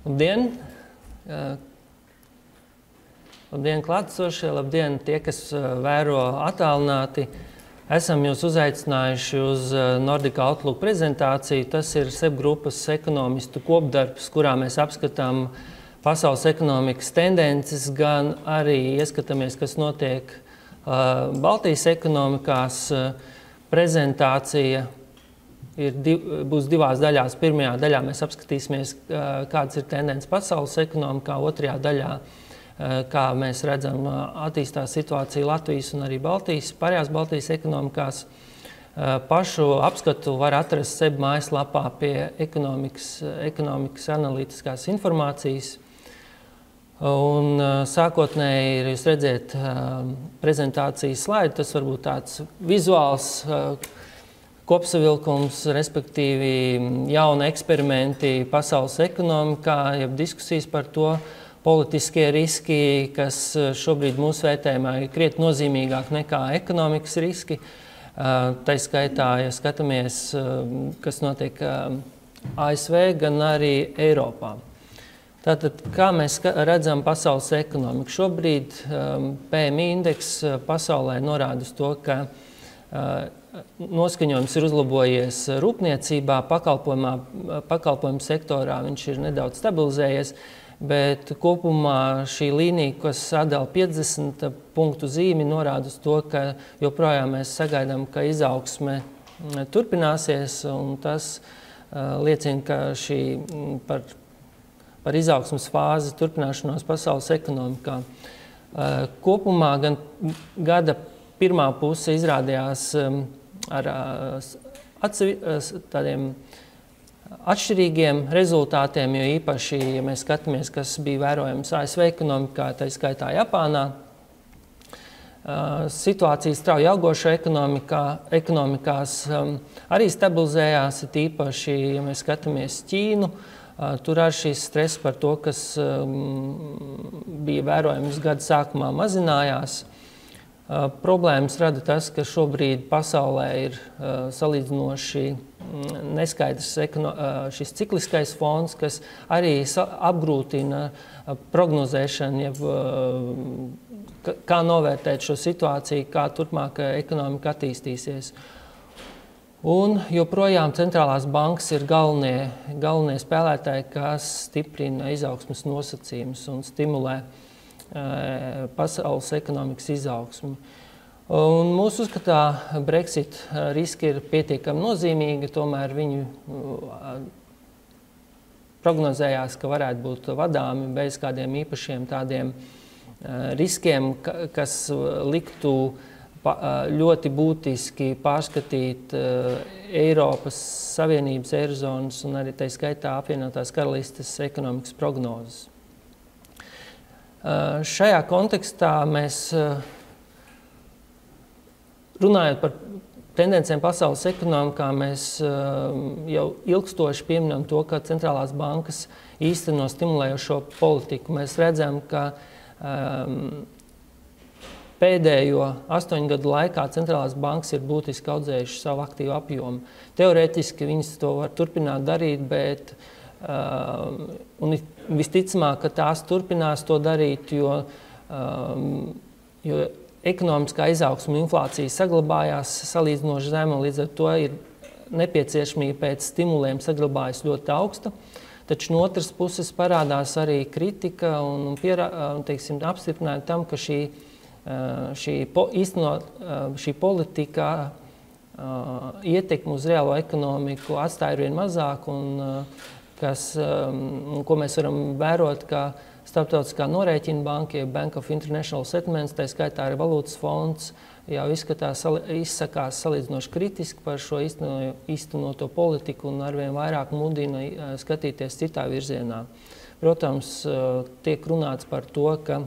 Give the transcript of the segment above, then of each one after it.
Labdien! Labdien, klātesošie! Labdien, tie, kas vēro attālināti! Esam jūs uzaicinājuši uz Nordic Outlook prezentāciju. Tas ir SEB grupas ekonomistu kopdarbs, kurā mēs apskatām pasaules ekonomikas tendences, gan arī ieskatāmies, kas notiek Baltijas ekonomikās. Prezentācija būs divās daļās. Pirmajā daļā mēs apskatīsimies, kādas ir tendences pasaules ekonomikā, otrajā daļā, kā mēs redzam, attīstās situācija Latvijas un arī pārējās Baltijas ekonomikās. Pašu apskatu var atrast SEB mājaslapā pie ekonomikas analītiskās informācijas. Un sākotnēji, jūs redzēt prezentācijas slaidu, tas varbūt tāds vizuāls kopsavilkums, respektīvi jauni eksperimenti pasaules ekonomikā, jeb diskusijas par to, politiskie riski, kas šobrīd mūsu vērtējumā ir krietni nozīmīgāk nekā ekonomikas riski. Tā skaitā, ja skatāmies, kas notiek ASV, gan arī Eiropā. Tātad, kā mēs redzam pasaules ekonomiku? Šobrīd PMI indeks pasaulē norāda uz to, ka noskaņojums ir uzlabojies rūpniecībā, pakalpojumu sektorā viņš ir nedaudz stabilizējies, bet kopumā šī līnija, kas sadala 50 punktu zīmi, norāda uz to, ka joprojām mēs sagaidām, ka izaugsme turpināsies, un tas liecina, ka šī par izaugsmes fāzi turpināšanos pasaules ekonomikā. Kopumā gan gada pirmā puse izrādījās ar tādiem atšķirīgiem rezultātiem, jo īpaši, ja mēs skatāmies, kas bija vērojams ASV ekonomikā, tā skaitā Japānā. Situācija strauji augošā ekonomikās arī stabilizējās, īpaši, ja mēs skatāmies Ķīnu. Tur arī šis stress par to, kas bija vērojams gada sākumā, mazinājās. Problēmas rada tas, ka šobrīd pasaulē ir salīdzinoši neskaidrs šis cikliskais fons, kas arī apgrūtina prognozēšanu, kā novērtēt šo situāciju, kā turpmāk ekonomika attīstīsies. Un joprojām centrālās bankas ir galvenie spēlētāji, kas stiprina izaugsmes nosacījumus un stimulē pasaules ekonomikas izaugsmi. Un mūsu uzskatā Brexit riski ir pietiekami nozīmīgi, tomēr viņu prognozējās, ka varētu būt vadāmi bez kādiem īpašiem tādiem riskiem, kas liktu ļoti būtiski pārskatīt Eiropas Savienības, Eirozonas un arī tā skaitā apvienotās karalistes ekonomikas prognozes. Šajā kontekstā mēs, runājot par tendencēm pasaules ekonomikā, mēs jau ilgstoši pieminam to, ka centrālās bankas īsteno stimulējošo politiku. Mēs redzam, ka pēdējo 8 gadu laikā centrālās bankas ir būtiski audzējuši savu aktīvu apjomu. Teorētiski viņas to var turpināt darīt, bet un visticamāk, ka tās turpinās to darīt, jo ekonomiskā izaugsme un inflācija saglabājās salīdzinoši zema, līdz ar to ir nepieciešamība pēc stimuliem saglabājas ļoti augsta. Taču no otras puses parādās arī kritika un apstiprinājumi tam, ka šī politika ietekmi uz reālo ekonomiku atstāja arvien mazāk, un ko mēs varam vērot, ka starptautiskā norēķina banka, Bank of International Settlements, tā skaitā arī valūtas fonds, jau izsakās salīdzinoši kritiski par šo īstenoto politiku un arvien vairāk mudina skatīties citā virzienā. Protams, tiek runāts par to, ka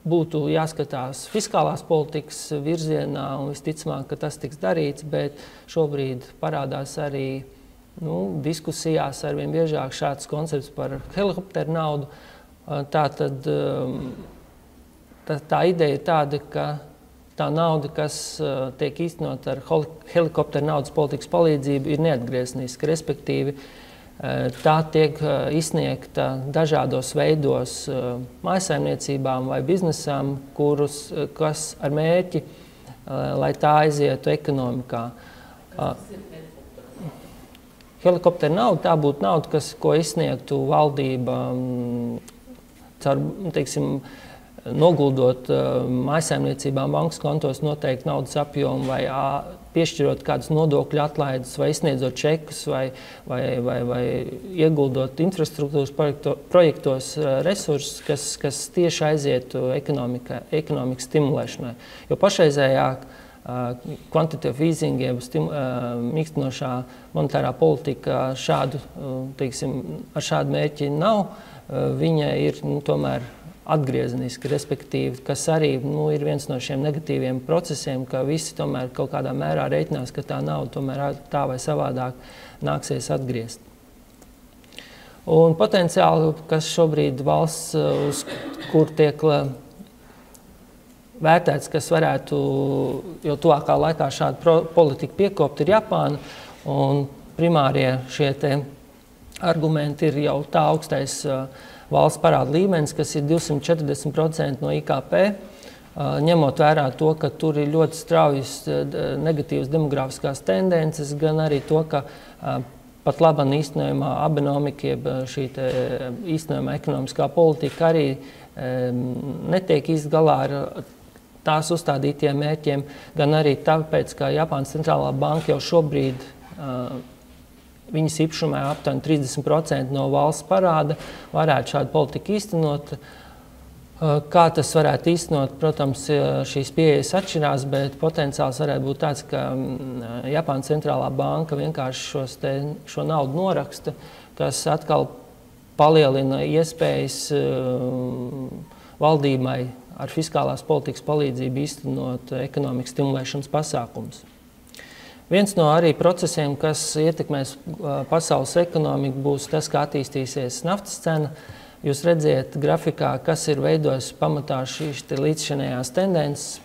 būtu jāskatās fiskālās politikas virzienā, un visticamāk, ka tas tiks darīts, bet šobrīd parādās arī diskusijās arvien biežāk šāds koncepts par helikopteru naudu. Tātad tā ideja ir tāda, ka tā nauda, kas tiek īstenot ar helikopteru naudas politikas palīdzību, ir neatgriezniska. Respektīvi, Tā tiek izsniegta dažādos veidos mājsaimniecībām vai biznesām, kas ar mērķi, lai tā aizietu ekonomikā. Helikoptera nauda, tā būtu nauda, ko izsniegtu valdība, caur, teiksim, noguldot mājsaimniecībām bankas kontos noteikti naudas apjomu vai piešķirot kādus nodokļu atlaides vai izsniedzot čekus vai ieguldot infrastruktūras projektos resursus, kas tieši aizietu ekonomikas stimulēšanai. Jo pašreizējā quantitative easing, jeb mīkstinošā monetārā politika ar šādu mērķi nav. Viņa ir tomēr atgriezeniski, respektīvi, kas arī ir viens no šiem negatīviem procesiem, ka visi tomēr kaut kādā mērā reiķinās, ka tā nauda tomēr tā vai savādāk nāksies atgriezt. Un potenciāli, kas šobrīd valsts, uz kur tiek vērtēts, kas varētu jau tuvākā laikā šādu politiku piekopt, ir Japāna. Un primārie šie te argumenti ir jau tā augstais valsts parāda līmenis, kas ir 240% no IKP, ņemot vērā to, ka tur ir ļoti straujas negatīvas demografiskās tendences, gan arī to, ka pat labam īstenojumā abenomika, jeb šī īstenojumā ekonomiskā politika arī netiek īsti galā ar tās uzstādītiem mērķiem, gan arī tāpēc, ka Japānas centrālā banka jau šobrīd viņas īpašumā aptuveni 30% no valsts parāda varētu šādu politiku īstenot. Kā tas varētu īstenot, protams, šīs pieejas atšķirās, bet potenciāls varētu būt tāds, ka Japānas centrālā banka vienkārši šo naudu noraksta, kas atkal palielina iespējas valdībai ar fiskālās politikas palīdzību īstenot ekonomikas stimulēšanas pasākumus. Viens no arī procesiem, kas ietekmēs pasaules ekonomiku, būs tas, kā attīstīsies naftas cena. Jūs redzat grafikā, kas ir veidojis pamatā šīs līdzšinējās tendences.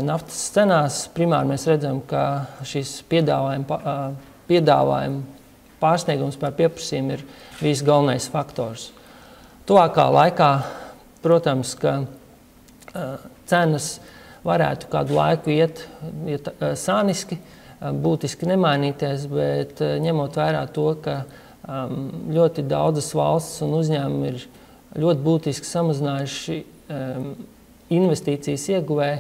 Naftas cenās primāri mēs redzam, ka šis piedāvājuma pārsniegums par pieprasījumu ir bijis galvenais faktors. Tuvākā laikā, protams, ka cenas varētu kādu laiku iet sāniski, būtiski nemainīties, bet ņemot vērā to, ka ļoti daudzas valsts un uzņēmumi ir ļoti būtiski samazinājuši investīcijas ieguvē,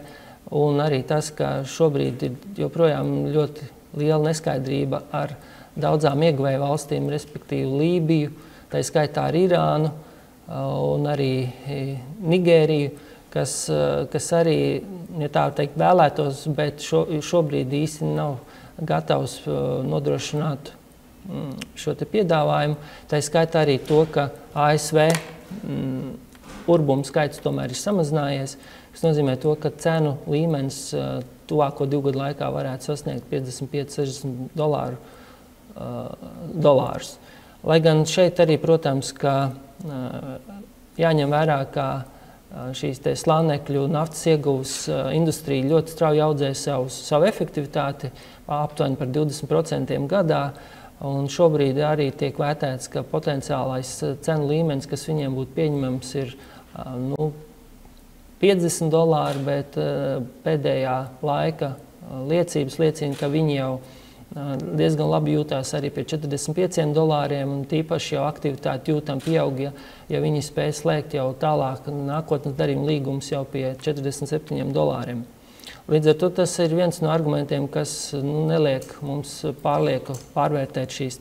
un arī tas, ka šobrīd ir joprojām ļoti liela neskaidrība ar daudzām ieguvēju valstīm, respektīvi Lībiju, tā skaitā ar Irānu un arī Nigēriju, kas arī, ja tā teikt, vēlētos, bet šobrīd īsti nav gatavs nodrošināt šo te piedāvājumu. Tā skaitā arī to, ka ASV urbumu skaits tomēr ir samazinājies, kas nozīmē to, ka cenu līmenis tuvāko 2 gadu laikā varētu sasniegt $55–60 dolārus. Lai gan šeit arī, protams, ka jāņem vērā, ka šīs slānekļu naftas ieguves industrija ļoti strauji audzē savu efektivitāti, aptuveni par 20% gadā. Un šobrīd arī tiek vērtēts, ka potenciālais cenu līmenis, kas viņiem būtu pieņemams, ir $50, bet pēdējā laika liecības liecina, ka viņi jau diezgan labi jūtās arī pie $45, un tīpaši jau aktivitāti jūtam pieaug, ja viņi spēj slēgt jau tālāk nākotnes darījuma līgumus jau pie $47. Līdz ar to tas ir viens no argumentiem, kas neliek mums pārvērtēt šīs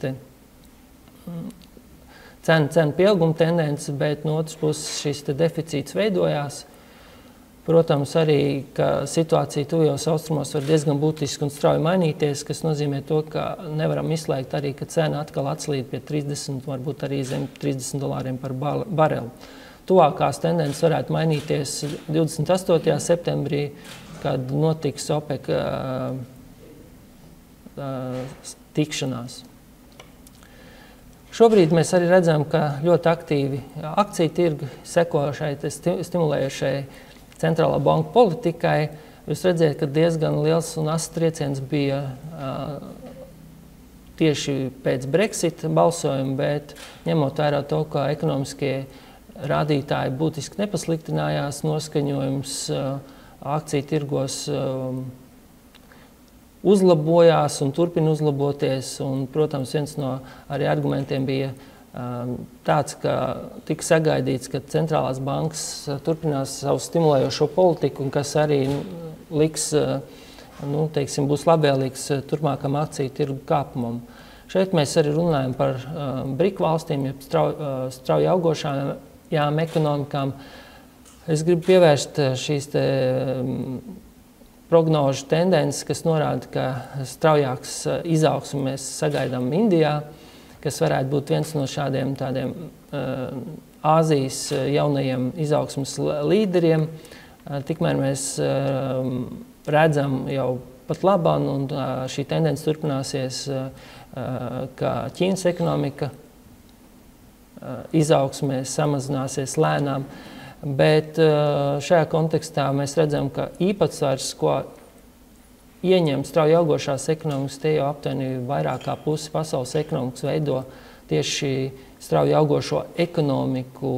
cenu pieauguma tendences, bet no otras puses šis deficīts veidojās. Protams, arī, ka situācija tuvajos austrumos var diezgan būtiski un strauji mainīties, kas nozīmē to, ka nevaram izslēgt arī, ka cena atkal atslīd pie 30, varbūt arī zem $30 par barelu. Tuvākās tendences varētu mainīties 28. septembrī, kad notiks OPEC tikšanās. Šobrīd mēs arī redzam, ka ļoti aktīvi akciju tirgi seko šai stimulējušai centrālā banka politikai. Jūs redzat, ka diezgan liels un asas trieciens bija tieši pēc Brexit balsojuma, bet ņemot vērā to, ka ekonomiskie rādītāji būtiski nepasliktinājās, noskaņojums akciju tirgos uzlabojās un turpina uzlaboties. Un, protams, viens no arī argumentiem bija tāds, ka tika sagaidīts, ka centrālās bankas turpinās savu stimulējošo politiku, un kas arī liks, būs labvēlīgs turpmākam akciju tirgu kāpumam. Šeit mēs arī runājam par BRIK valstīm, jeb strauji augošām ekonomikām. Es gribu pievērst šīs prognožu tendences, kas norāda, ka straujāks izaugsmu mēs sagaidām Indijā, kas varētu būt viens no šādiem tādiem Āzijas jaunajiem izaugsmas līderiem. Tikmēr mēs redzam jau pat labāk, un šī tendence turpināsies, ka Ķīnas ekonomika izaugsmē samazināsies lēnām. Bet šajā kontekstā mēs redzam, ka īpatsvars, ko ieņem strauji augošās ekonomikas, tie jau aptuveni vairāk kā pusi pasaules ekonomikas veido tieši strauji augošo ekonomiku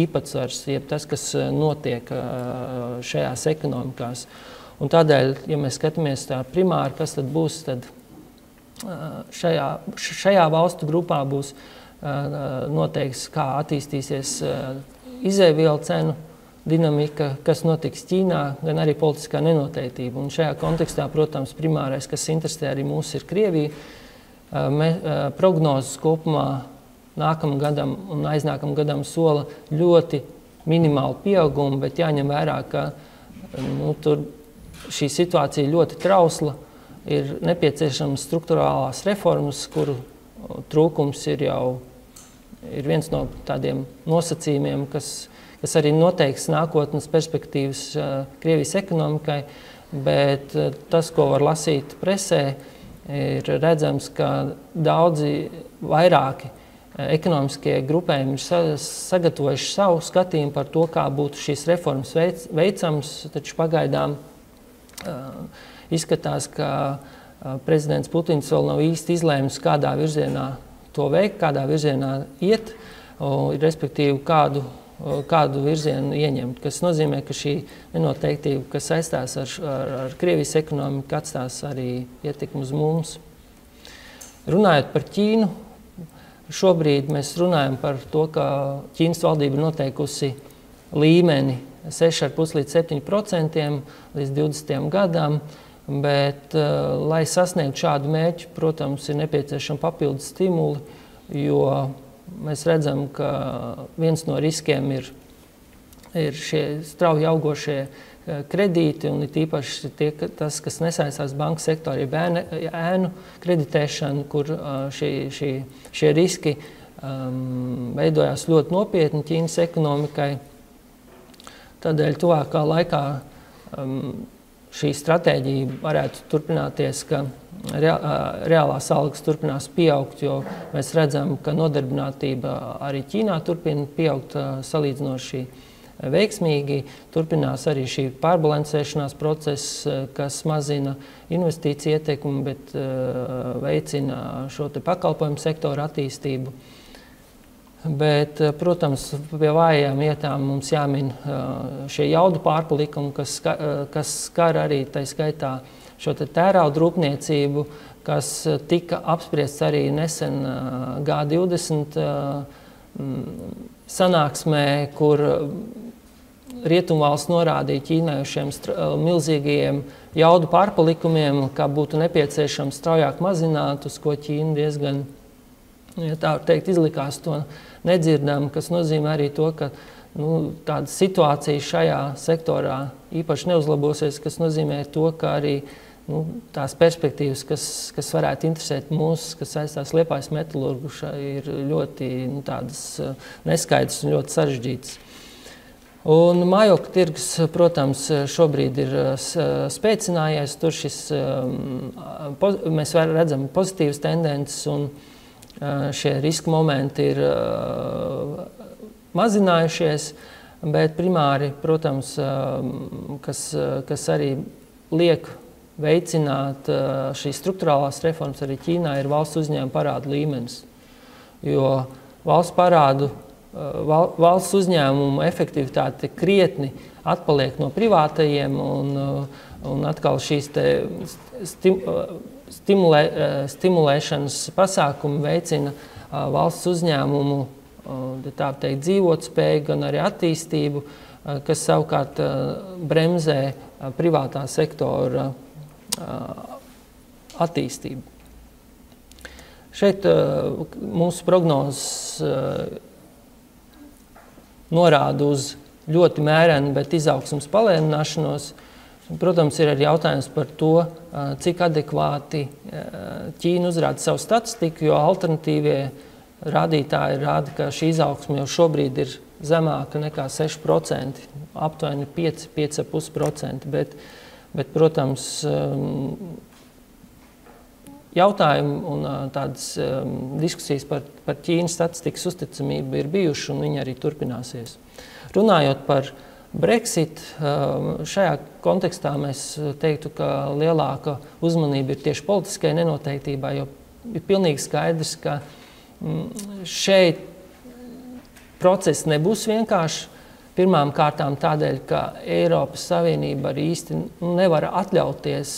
īpatsvars, jeb tas, kas notiek šajās ekonomikās. Un tādēļ, ja mēs skatāmies tā primāri, kas tad būs, tad šajā valstu grupā būs noteikts, kā attīstīsies izēvielu cenu dinamika, kas notiks Ķīnā, gan arī politiskā nenoteiktība. Un šajā kontekstā, protams, primārais, kas interesē arī mūs, ir Krievija. Prognozes kopumā nākamam gadam un aiznākamam gadam sola ļoti minimālu pieaugumu, bet jāņem vērā, ka tur šī situācija ļoti trausla, ir nepieciešamas struktūrālās reformas, kuru trūkums ir viens no tādiem nosacījumiem, kas arī noteiks nākotnes perspektīvas Krievijas ekonomikai, bet tas, ko var lasīt presē, ir redzams, ka vairāki ekonomiskie grupējumi ir sagatavojuši savu skatījumu par to, kā būtu šīs reformas veicams, taču pagaidām izskatās, ka prezidents Putins vēl nav īsti izlēmis, kādā virzienā to veikt, kādā virzienā iet, respektīvi kādu virzienu ieņemt, kas nozīmē, ka šī nenoteiktība, kas saistās ar Krievijas ekonomiku, atstās arī ietekmi uz mums. Runājot par Ķīnu, šobrīd mēs runājam par to, ka Ķīnas valdība ir noteikusi līmeni 6,5 līdz 7% līdz 20. gadam, bet, lai sasniegtu šādu mērķu, protams, ir nepieciešama papildus stimuli, jo mēs redzam, ka viens no riskiem ir šie strauji augošie kredīti, un ir īpaši tas, kas nesaistās banku sektorā, ir ēnu kreditēšana, kur šie riski veidojās ļoti nopietni Ķīnas ekonomikai. Tādēļ tuvākā laikā šī stratēģija varētu turpināties, ka reālās algas turpinās pieaugt, jo mēs redzam, ka nodarbinātība arī Ķīnā turpina pieaugt salīdzinoši veiksmīgi. Turpinās arī šī pārbalansēšanās process, kas mazina investīciju ietekmi, bet veicina šo pakalpojumu sektoru attīstību. Bet, protams, pie vājajām vietām mums jāmin šie jaudu pārpalikumi, kas skar arī tā skaitā šo tērauda rūpniecību, kas tika apspriests arī nesen G20 sanāksmē, kur Rietumvalsts norādīja Ķīnai uz šiem milzīgajiem jaudu pārpalikumiem, kā būtu nepieciešams straujāk mazināt, uz ko Ķīna diezgan, ja tā teikt, izlikās to nedzirdam, kas nozīmē arī to, ka tāda situācija šajā sektorā īpaši neuzlabosies, kas nozīmē to, ka arī tās perspektīvas, kas varētu interesēt mūs, kas saistās Liepājas metalurgu, ir ļoti tādas neskaidras un ļoti sarežģītas. Un mājokļu tirgus, protams, šobrīd ir spēcinājies. Tur mēs redzam pozitīvas tendences, un šie riska momenti ir mazinājušies, bet primāri, protams, kas arī liek veicināt šīs struktūrālās reformas arī Ķīnā ir valsts uzņēmuma parādu līmenis. Jo valsts uzņēmumu efektivitāte krietni atpaliek no privātajiem un atkal šīs stimulēšanas pasākumi veicina valsts uzņēmumu tā teikt, dzīvotspēju, gan arī attīstību, kas savukārt bremzē privātā sektora attīstību. Šeit mūsu prognozes norāda uz ļoti mērenu, bet izaugsmas palēnināšanos. Protams, ir arī jautājums par to, cik adekvāti Ķīna uzrāda savu statistiku, jo alternatīvie rādītāji rāda, ka šī izaugsme jau šobrīd ir zemāka nekā 6%, aptuveni 5,5%. Bet, protams, jautājumi un tādas diskusijas par Ķīnas statistikas uzticamību ir bijuši, un viņi arī turpināsies. Runājot par Brexit, šajā kontekstā mēs teiktu, ka lielāka uzmanība ir tieši politiskai nenoteiktībai, jo ir pilnīgi skaidrs, ka šeit process nebūs vienkārši. Pirmām kārtām tādēļ, ka Eiropas Savienība arī īsti nevar atļauties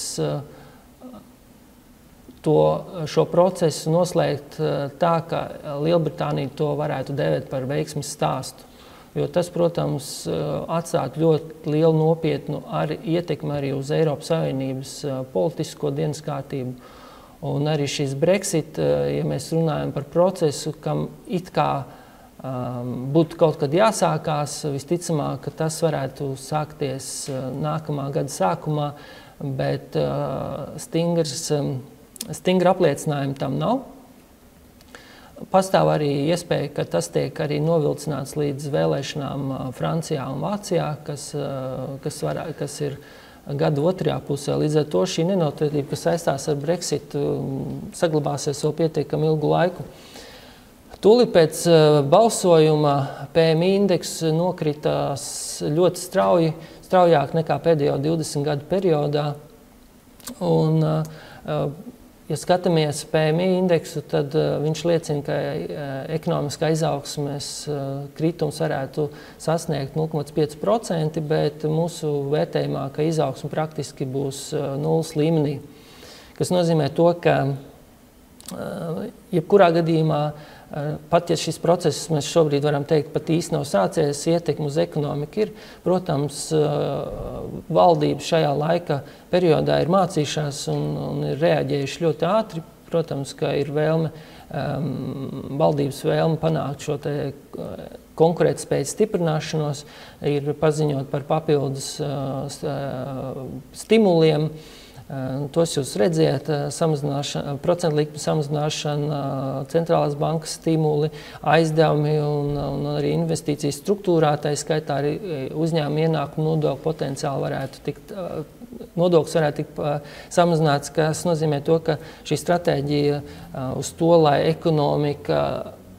šo procesu noslēgt tā, ka Lielbritānija to varētu dēvēt par veiksmes stāstu. Jo tas, protams, atstātu ļoti lielu nopietnu ietekmi arī uz Eiropas Savienības politisko dienas kārtību. Un arī šis Brexit, ja mēs runājam par procesu, kam it kā būtu kaut kad jāsākās, visticamāk, ka tas varētu sākties nākamā gada sākumā, bet stingra apliecinājuma tam nav. Pastāv arī iespēja, ka tas tiek arī novilcināts līdz vēlēšanām Francijā un Vācijā, kas ir gada otrajā pusē. Līdz ar to šī nenoteiktība, kas saistās ar Brexitu, saglabāsies vēl pietiekami ilgu laiku. Tūlīt pēc balsojuma PMI indeks nokritās ļoti strauji, straujāk nekā pēdējo 20 gadu periodā. Un, ja skatāmies PMI indeksu, tad viņš liecina, ka ekonomiskā izaugsmes kritums varētu sasniegt 0,5%, bet mūsu vērtējumā, ka izaugsme praktiski būs nulles līmenī. Kas nozīmē to, ka jebkurā gadījumā, pat ja šis process, mēs šobrīd varam teikt, pat īsti nav sācies, ietekme uz ekonomiku ir. Protams, valdība šajā laika periodā ir mācījušās un ir reaģējuši ļoti ātri. Protams, ka ir valdības vēlme panākt šo te konkurētspējas stiprināšanos, ir paziņot par papildus stimuliem. Tos jūs redzējat, procentu likmi samazināšana, centrālās bankas stimuli, aizdevumi un arī investīcijas struktūrā, tā skaitā arī uzņēmuma ienākumu nodokļu potenciāli varētu tikt, nodoklis varētu tikt samazināts, kas nozīmē to, ka šī stratēģija uz to, lai ekonomika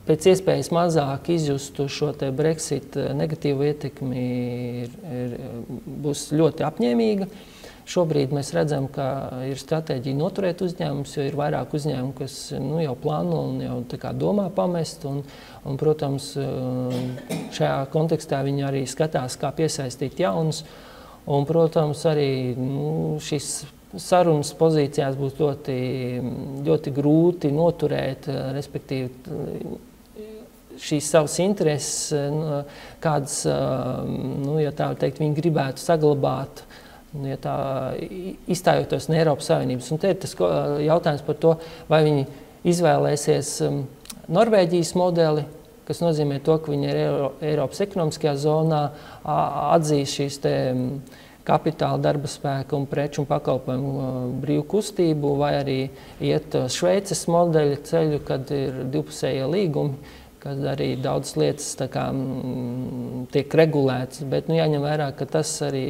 pēc iespējas mazāk izjustu šo te Brexit negatīvu ietekmi, būs ļoti apņēmīga. Šobrīd mēs redzam, ka ir stratēģija noturēt uzņēmumus, jo ir vairāk uzņēmumu, kas jau plāno un jau tā kā domā pamest. Un, protams, šajā kontekstā viņi arī skatās, kā piesaistīt jaunus. Un, protams, arī šīs sarunas pozīcijās būs ļoti grūti noturēt, respektīvi, šīs savas intereses, kādas, ja tā teikt, viņi gribētu saglabāt, ja tā izstājoties no Eiropas Savienības. Un te ir tas jautājums par to, vai viņi izvēlēsies Norvēģijas modeli, kas nozīmē to, ka viņi ir Eiropas ekonomiskajā zonā, atzīs šīs te kapitāla, darba spēka un preču un pakalpojumu brīvu kustību, vai arī iet Šveices modeļa ceļu, kad ir divpusējie līgumi, kad arī daudzas lietas tā kā tiek regulētas, bet jāņem vērā, ka tas arī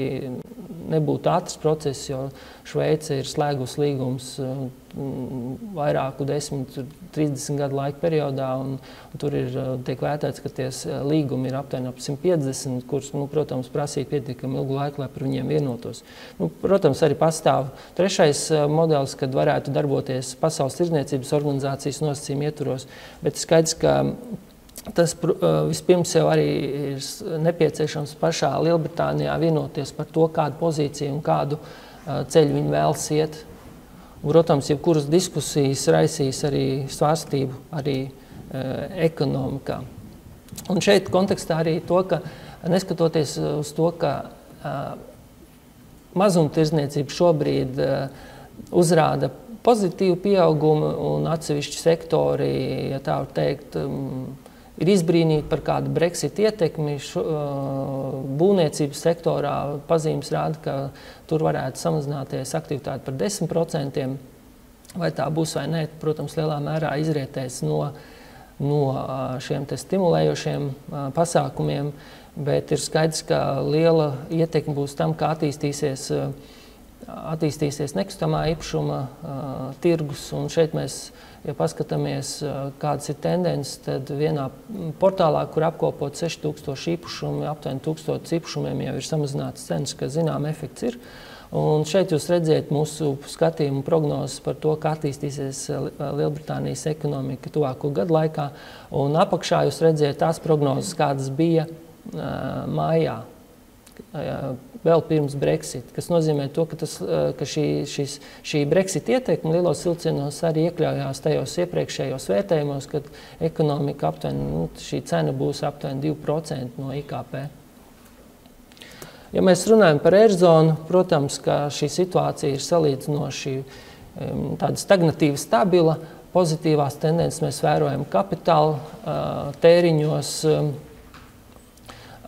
nebūtu ātrs process, jo Šveice ir slēgusi līgumus vairāku 10, 30 gadu laika periodā, un tur tiek vērtēts, ka tie līgumi ir aptuveni ap 150, kurus, protams, prasīt pietiekami ilgu laiku, lai par viņiem vienotos. Protams, arī pastāv trešais modelis, kad varētu darboties Pasaules tirdzniecības organizācijas nosacījumu ietvaros, bet skaidrs, ka tas vispirms jau arī ir nepieciešams pašā Lielbritānijā vienoties par to, kādu pozīciju un kādu ceļu viņi vēlas iet. Protams, jebkuras diskusijas raisīs arī svārstību arī ekonomikā. Un šeit kontekstā arī to, ka neskatoties uz to, ka mazumtirdzniecība šobrīd uzrāda pozitīvu pieaugumu un atsevišķi sektori, ja tā var teikt, ir izbrīnīti par kādu Brexit ietekmi. Būvniecības sektorā pazīmes rāda, ka tur varētu samazināties aktivitāte par 10%. Vai tā būs vai nē, protams, lielā mērā izrietēs no šiem te stimulējošiem pasākumiem, bet ir skaidrs, ka liela ietekme būs tam, kā attīstīsies nekustamā īpašuma tirgus, un šeit mēs, ja paskatāmies, kādas ir tendences, tad vienā portālā, kur apkopot 6000 īpašumi, aptuveni 1000 īpašumiem jau ir samazināts cenas, ka zinām efekts ir. Un šeit jūs redzēt mūsu skatījumu prognozes par to, kā attīstīsies Lielbritānijas ekonomika tuvāko gadu laikā, un apakšā jūs redzēt tās prognozes, kādas bija mājā, vēl pirms Brexit, kas nozīmē to, ka šī Brexit ieteikuma lielos vilcienos arī iekļaujās tajos iepriekšējos vērtējumos, kad ekonomika aptuveni, šī cena būs aptuveni 2% no IKP. Ja mēs runājam par eirozonu, protams, ka šī situācija ir salīdzinoši tāda stagnatīva, stabila, pozitīvās tendences mēs vērojam kapitāla tēriņos,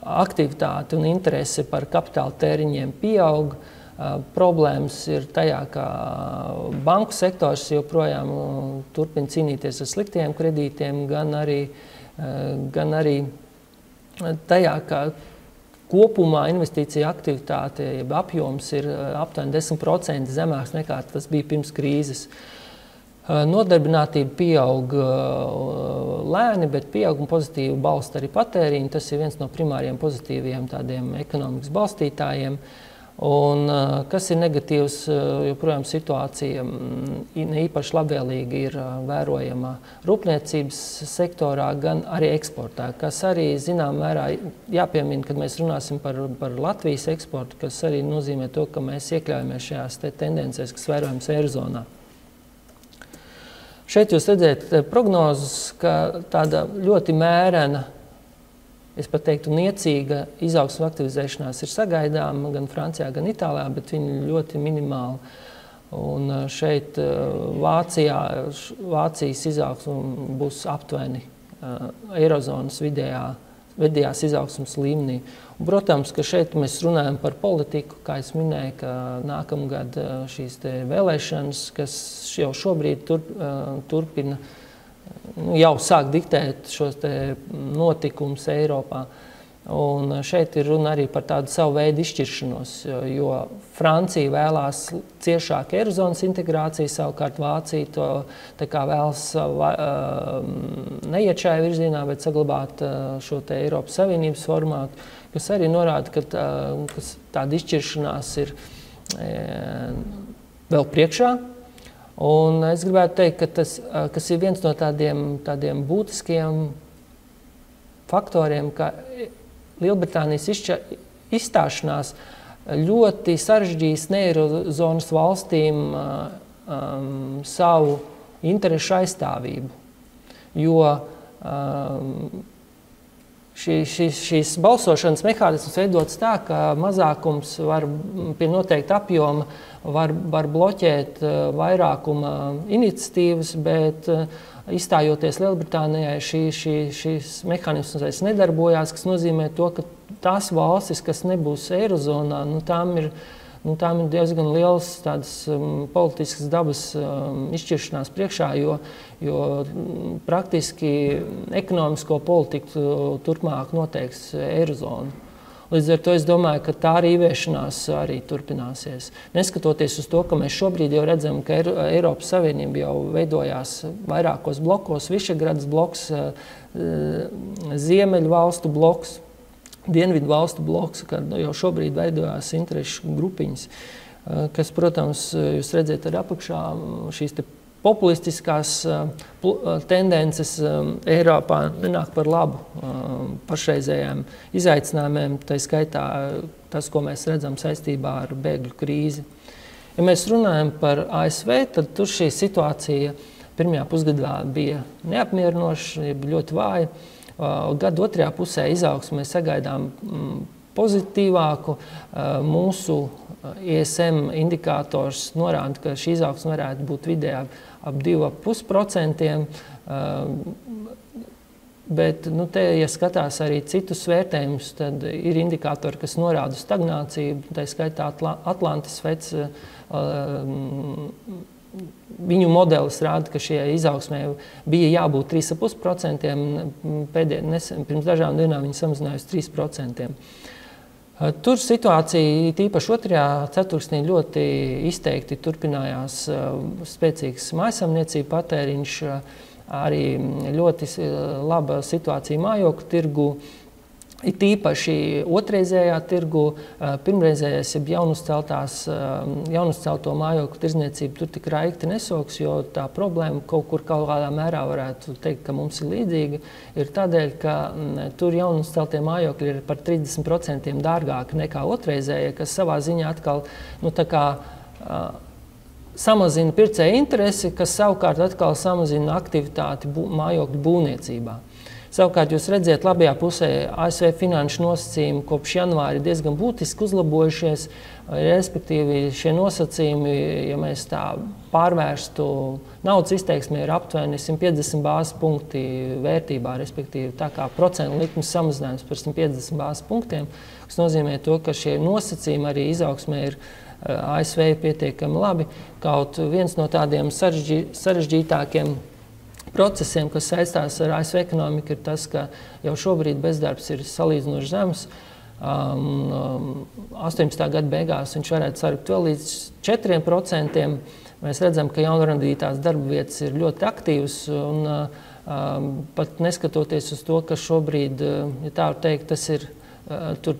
aktivitāte un interese par kapitāla tēriņiem pieaug. Problēmas ir tajā, ka banku sektors joprojām turpina cīnīties ar sliktiem kredītiem, gan arī tajā, ka kopumā investīcija aktivitāte, jeb apjoms ir aptuveni 10% zemāks nekā tas bija pirms krīzes. Nodarbinātība pieaug lēni, bet pieauguma pozitīvi balsta arī patēriņu. Tas ir viens no primāriem pozitīviem tādiem ekonomikas balstītājiem. Un kas ir negatīvs, joprojām situācija ne īpaši labvēlīgi ir vērojama rūpniecības sektorā, gan arī eksportā, kas arī zinām mērā jāpiemina, kad mēs runāsim par Latvijas eksportu, kas arī nozīmē to, ka mēs iekļaujamies šajās tendencēs, kas vērojams eirozonā. Šeit jūs redzēt prognozes, ka tāda ļoti mērena, es pat teiktu, niecīga izaugsmes aktivizēšanās ir sagaidāma gan Francijā, gan Itālijā, bet viņi ļoti minimāli. Un šeit Vācijas izaugsme būs aptuveni eirozonas vidējās izaugsmes līmenī. Un, protams, ka šeit mēs runājam par politiku, kā es minēju, ka nākamgad šīs vēlēšanas, kas jau šobrīd turpina, jau sāk diktēt šos notikumus Eiropā. Un šeit ir runa arī par tādu savu veidu izšķiršanos, jo Francija vēlās ciešāku eirozonas integrāciju, savukārt Vācija to tā kā vēlas neiet šajā virzienā, bet saglabāt šo Eiropas Savienības formātu, kas arī norāda, ka tāda izšķiršanās ir vēl priekšā. Un es gribētu teikt, ka kas ir viens no tādiem būtiskiem faktoriem, ka Lielbritānijas izstāšanās ļoti sarežģījis neirozonas valstīm savu interešu aizstāvību, jo šīs balsošanas mehānisms veidots tā, ka mazākums var pie noteikta apjoma var bloķēt vairākuma iniciatīvas, bet izstājoties Lielbritānijai, šīs mehānisms vairs nedarbojās, kas nozīmē to, ka tās valstis, kas nebūs eirozonā, tām ir diezgan liels tādas politiskas dabas izšķiršanās priekšā, jo praktiski ekonomisko politiku turpmāk noteiks eirozonu. Līdz ar to es domāju, ka tā ieviešanās arī turpināsies. Neskatoties uz to, ka mēs šobrīd jau redzam, ka Eiropas Savienība jau veidojās vairākos blokos, Višegradas bloks, Ziemeļu valstu bloks, Dienvidu valstu bloks, kad jau šobrīd veidojās interešu grupiņas, kas, protams, jūs redzat ar apakšā šīs te populistiskās tendences Eiropā nenāk par labu pašreizējām izaicinājumiem, tā skaitā tas, ko mēs redzam saistībā ar bēgļu krīzi. Ja mēs runājam par ASV, tad tur šī situācija pirmajā pusgadā bija neapmierinoša, ļoti vāja. Gada otrajā pusē izaugsmē mēs sagaidām pozitīvāku. Mūsu ISM indikators norāda, ka šī izaugsme varētu būt vidējā ap 2,5%. Bet, te, ja skatās arī citus vērtējumus, tad ir indikātori, kas norāda stagnāciju. Tā skaitā Atlantas Feds, viņu modelis rāda, ka šie izaugsmē bija jābūt 3,5%. Pirms dažām dienām viņi samazinājusi 3%. Tur situācija, tīpaši otrajā ceturksnī, ļoti izteikti turpinājās spēcīgs mājsaimniecību patēriņš, arī ļoti laba situācija mājokļu tirgu. It īpaši otrreizējā tirgu, pirmreizējais jaunuzcelto mājokļu tirdzniecību tur tik raikti nesoks, jo tā problēma kaut kādā mērā varētu teikt, ka mums ir līdzīga, ir tādēļ, ka tur jaunuzceltie mājokļi ir par 30% dārgāki nekā otrreizējie, kas savā ziņā atkal samazina pircēju interesi, kas savukārt atkal samazina aktivitāti mājokļu būvniecībā. Savukārt jūs redzat, labajā pusē ASV finanšu nosacījumi kopš janvāra ir diezgan būtiski uzlabojušies, respektīvi šie nosacījumi, ja mēs tā pārvērstu naudas izteiksmē, ir aptuveni 150 bāzes punkti vērtībā, respektīvi tā kā procentu likmes samazinājums par 150 bāzes punktiem, kas nozīmē to, ka šie nosacījumi arī izaugsmē ir ASV pietiekami labi. Kaut viens no tādiem sarežģītākiem procesiem, kas saistās ar ASV ekonomiku, ir tas, ka jau šobrīd bezdarbs ir salīdzinoši zems. 18. gada beigās viņš varētu sarukt vēl līdz 4%. Mēs redzam, ka jaunradītās darba vietas ir ļoti aktīvas, un pat neskatoties uz to, ka šobrīd, ja tā var teikt, tas ir tur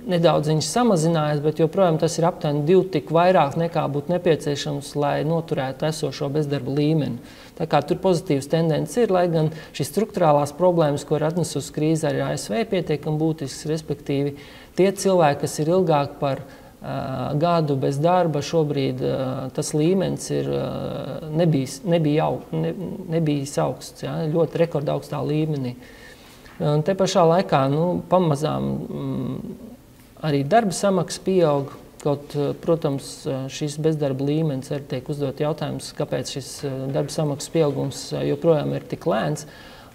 nedaudz viņš samazinājās, bet joprojām tas ir aptuveni 2 tik vairāk nekā būtu nepieciešams, lai noturētu esošo bezdarba līmeni. Tā kā tur pozitīvas tendences ir, lai gan šīs strukturālās problēmas, ko ir atnesusi krīze, arī ASV pietiekami būtisks, respektīvi tie cilvēki, kas ir ilgāk par gadu bez darba, šobrīd tas līmenis ir nebijis augsts, ja, ļoti rekordaugstā līmenī. Un te pašā laikā, pamazām arī darba samaksa pieaug, kaut, protams, šis bezdarba līmenis arī tiek uzdot jautājums, kāpēc šis darba samaksas pieaugums joprojām ir tik lēns.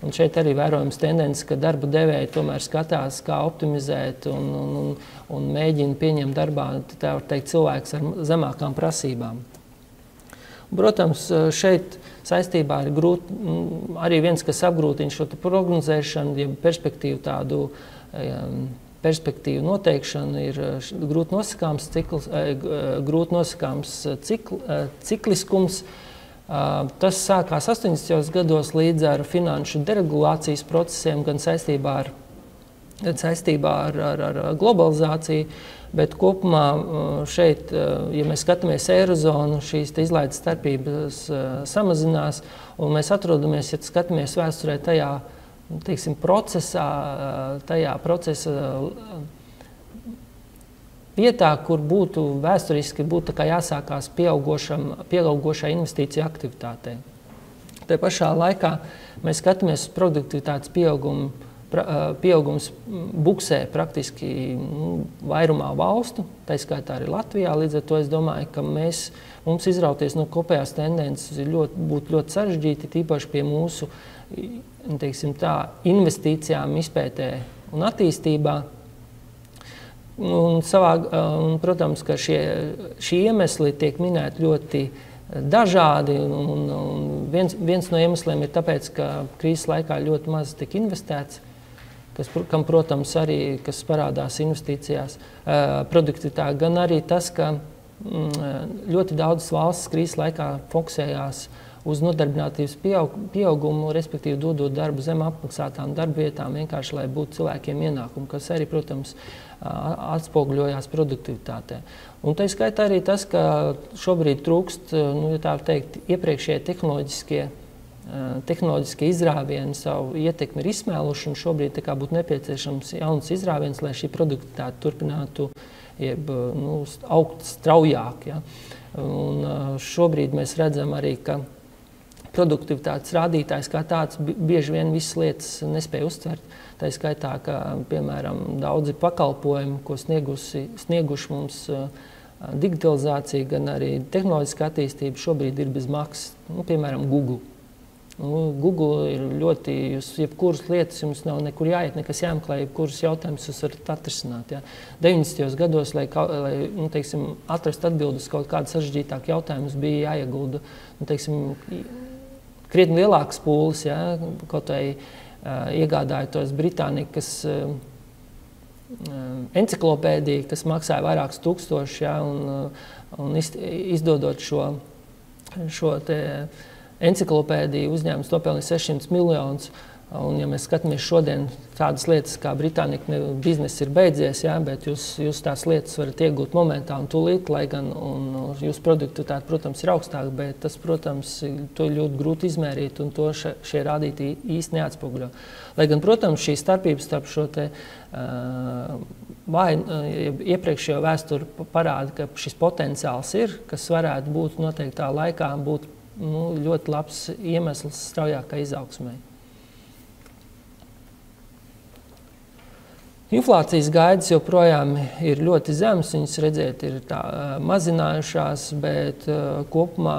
Un šeit arī vērojams tendence, ka darba devēji tomēr skatās, kā optimizēt un mēģina pieņemt darbā, tā var teikt, cilvēks ar zemākām prasībām. Protams, šeit saistībā ir arī viens, kas apgrūtina šo prognozēšanu, ja perspektīvu noteikšana ir grūti nosakāms cikliskums. Tas sākās 80. gados līdz ar finanšu deregulācijas procesiem, gan saistībā ar globalizāciju, bet kopumā šeit, ja mēs skatāmies Eirozonu, šīs izlaides starpības samazinās, un mēs atrodamies, ja skatāmies vēsturē tajā procesa vietā, kur būtu vēsturiski jāsākās pieaugošai investīciju aktivitātei. Te pašā laikā mēs skatāmies uz produktivitātes pieaugums buksē praktiski vairumā valstu, tā skaitā arī Latvijā. Līdz ar to es domāju, ka mums izrauties no kopējās tendences būtu ļoti sarežģīti, tīpaši pie mūsu investīcijām izpētē un attīstībā. Un, protams, ka šie iemesli tiek minēti ļoti dažādi. Un viens no iemesliem ir tāpēc, ka krīzes laikā ļoti maz tika investēts, kam, protams, arī kas parādās investīcijās, produktivitāte, gan arī tas, ka ļoti daudzas valsts krīzes laikā fokusējās uz nodarbinātības pieaugumu, respektīvi dodot darbu zem apmaksātām darba vietām, vienkārši, lai būtu cilvēkiem ienākumi, kas arī, protams, atspoguļojās produktivitātē. Un tā skaitā arī tas, ka šobrīd trūkst, tā teikt, iepriekšējie tehnoloģiskie izrāvieni savu ietekmi ir izsmēluši, un šobrīd tā kā būtu nepieciešams jauns izrāviens, lai šī produktivitāte turpinātu augt straujāk. Ja? Un šobrīd mēs redzam arī, ka produktivitātes rādītājs kā tāds bieži vien visas lietas nespēja uztvert. Tā ir skaitā, ka, piemēram, daudzi pakalpojumi, ko snieguši mums digitalizācija, gan arī tehnoloģiska attīstība, šobrīd ir bez maksas. Piemēram, Google. Google ir ļoti, jebkuras lietas jums nav nekur jāiet, nekas jāmeklē, jebkuras jautājumus jūs varat atrisināt. Ja. 90. gados, lai teiksim, atrast atbildes kaut kādu sarežģītāku jautājumus, bija jāiegulda, krietni lielākas pūles, ja, kaut vai iegādājoties Britānikas enciklopēdiju, kas maksāja vairākus tūkstošus, ja, un izdodot šo te enciklopēdiju uzņēmums nopelnīja 600 miljonus. Un, ja mēs skatāmies šodien tādas lietas, kā Britānika biznesa ir beidzies, ja, bet jūs tās lietas varat iegūt momentā un tūlīt, lai gan jūsu produktivitāte, protams, ir augstāka, bet tas, protams, to ir ļoti grūti izmērīt un to šie rādītāji īsti neatspoguļo. Lai gan, protams, šī starpības starp šo te iepriekšējo vēsturi parāda, ka šis potenciāls ir, kas varētu būt noteiktā laikā, būt ļoti labs iemesls straujākai izaugsmai. Inflācijas gaidas joprojām ir ļoti zemas, viņas redzēt ir mazinājušās, bet kopumā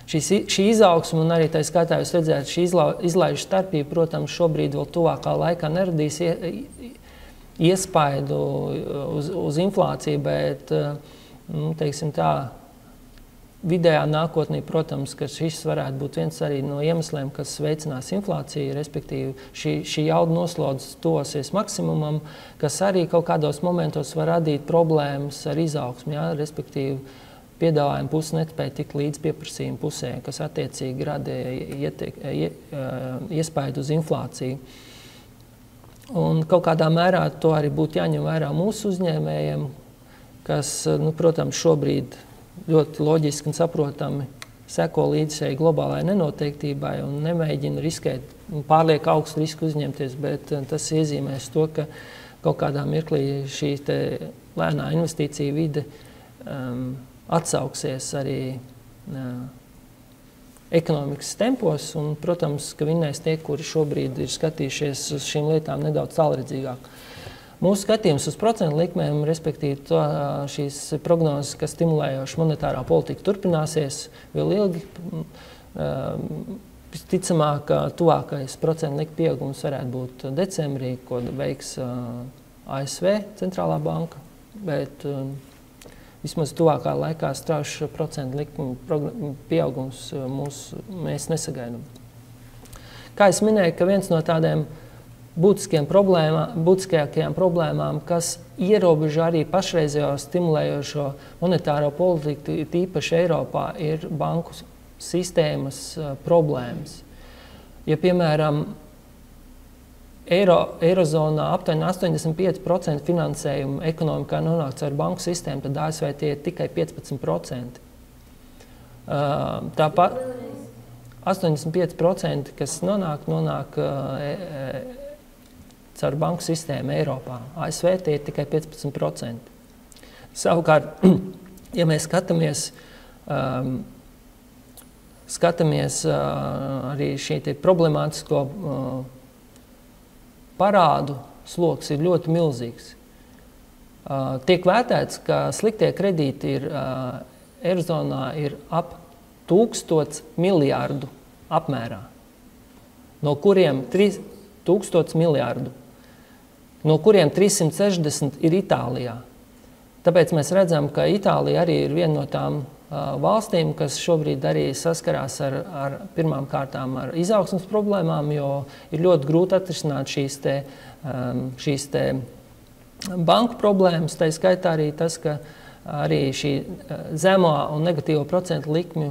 šī izaugsme un arī tā skaitā jūs redzēt, šī izlaižu starpība, protams, šobrīd vēl tuvākā laikā neradīs iespaidu uz inflāciju, bet, teiksim tā, vidējā nākotnē, protams, ka šis varētu būt viens arī no iemesliem, kas veicinās inflāciju, respektīvi šī jauda noslodze tuvosies maksimumam, kas arī kaut kādos momentos var radīt problēmas ar izaugsmi, ja? Respektīvi piedāvājuma puse nespēja tikt līdz pieprasījuma pusē, kas attiecīgi rada iespaidu uz inflāciju. Un kaut kādā mērā to arī būtu jāņem vērā mūsu uzņēmējiem, kas, protams, šobrīd ļoti loģiski un saprotami seko līdzi šai globālajai nenoteiktībai un nemēģina riskēt, pārlieku augstu risku uzņemties, bet tas iezīmēs to, ka kaut kādā mirklī šī te lēnā investīcija vide atsauksies arī ekonomikas tempos un, protams, ka vinnēs tie, kuri šobrīd ir skatījušies uz šīm lietām nedaudz tālredzīgāk. Mūsu skatījums uz procentu likmēm, respektīvi šīs prognozes, kas stimulējoši monetārā politika turpināsies vēl ilgi, visticamāk, ka tuvākais procentu likmu pieaugums varētu būt decembrī, ko veiks ASV centrālā banka, bet vismaz tuvākā laikā strauši procentu likmu pieaugums mēs nesagaidām. Kā es minēju, ka viens no tādiem būtiskākajām problēmām, kas ierobežo arī pašreizējo stimulējošo monetāro politiku, tīpaši Eiropā, ir banku sistēmas problēmas. Ja, piemēram, Eirozonā aptuveni 85% finansējumu ekonomikā nonāk caur banku sistēmu, tad ASV tie ir tikai 15%. Tāpat 85%, kas nonāk caur banku sistēmu Eiropā. ASV tie ir tikai 15%. Savukārt, ja mēs skatāmies arī šī problemātisko parādu sloks ir ļoti milzīgs. Tiek vērtēts, ka sliktie kredīti Eirozonā ir ap 1000 miljārdu apmērā, no kuriem 1000 miljārdu. No kuriem 360 ir Itālijā. Tāpēc mēs redzam, ka Itālija arī ir viena no tām valstīm, kas šobrīd arī saskarās ar pirmām kārtām ar izaugsmes problēmām, jo ir ļoti grūti atrisināt šīs te banku problēmas. Tā skaitā arī tas, ka arī šī zemo un negatīvo procentu likmju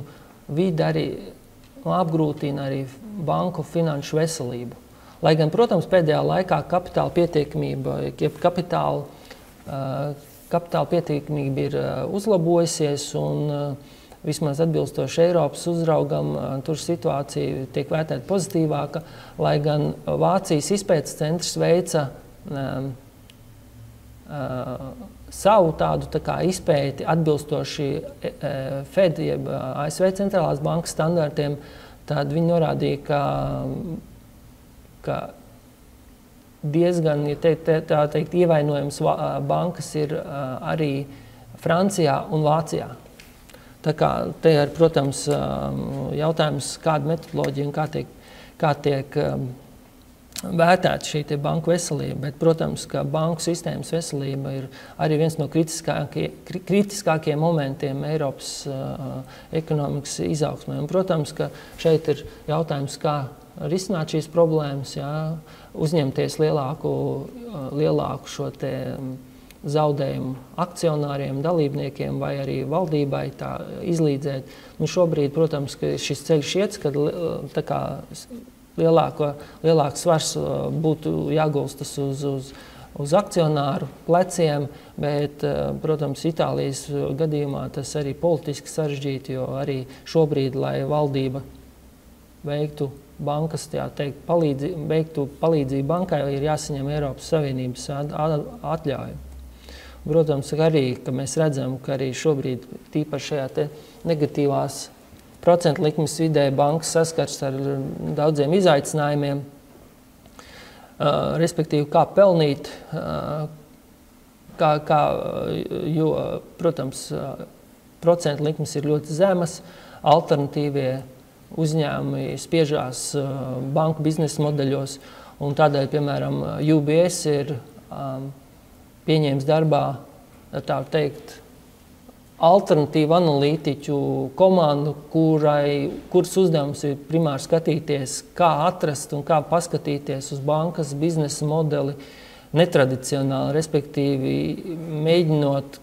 vide arī apgrūtina arī banku finanšu veselību. Lai gan, protams, pēdējā laikā kapitāla pietiekamība, jeb kapitāla pietiekamība ir uzlabojusies un vismaz atbilstoši Eiropas uzraugam, tur situācija tiek vērtēta pozitīvāka, lai gan Vācijas izpētes centrs veica savu tādu izpēti atbilstoši Fed, jeb ASV centrālās bankas standartiem, tad viņi norādīja, ka diezgan, tā teikt, ievainojams bankas ir arī Francijā un Vācijā. Tā kā te ir, protams, jautājums, kāda metodoloģija un kā tiek vērtēta šī banku veselība, bet, protams, ka banku sistēmas veselība ir arī viens no kritiskākajiem momentiem Eiropas ekonomikas izaugsmē. Un, protams, ka šeit ir jautājums, kā risināt šīs problēmas, uzņemties lielāku šo te zaudējumu akcionāriem, dalībniekiem vai arī valdībai tā izlīdzēt. Nu, šobrīd, protams, ka šis ceļš iet, kad lielāks svars būtu jāgulstas uz akcionāru pleciem, bet, protams, Itālijas gadījumā tas arī politiski sarežģīti, jo arī šobrīd, lai valdība veiktu bankas, veiktu palīdzību bankai, ir jāsaņem Eiropas Savienības atļauja. Protams, arī, ka mēs redzam, ka arī šobrīd tīpaši šajā te negatīvās procentu likmes vidē bankas saskars ar daudziem izaicinājumiem, respektīvi, kā pelnīt, jo, protams, procentu likmes ir ļoti zemas, alternatīvie uzņēmumi spiežās banku biznesa modeļos, un tādēļ, piemēram, UBS ir pieņēmis darbā, tā teikt, alternatīvu analītiķu komandu, kuras uzdevums ir primāri skatīties, kā atrast un kā paskatīties uz bankas biznesa modeli netradicionāli, respektīvi mēģinot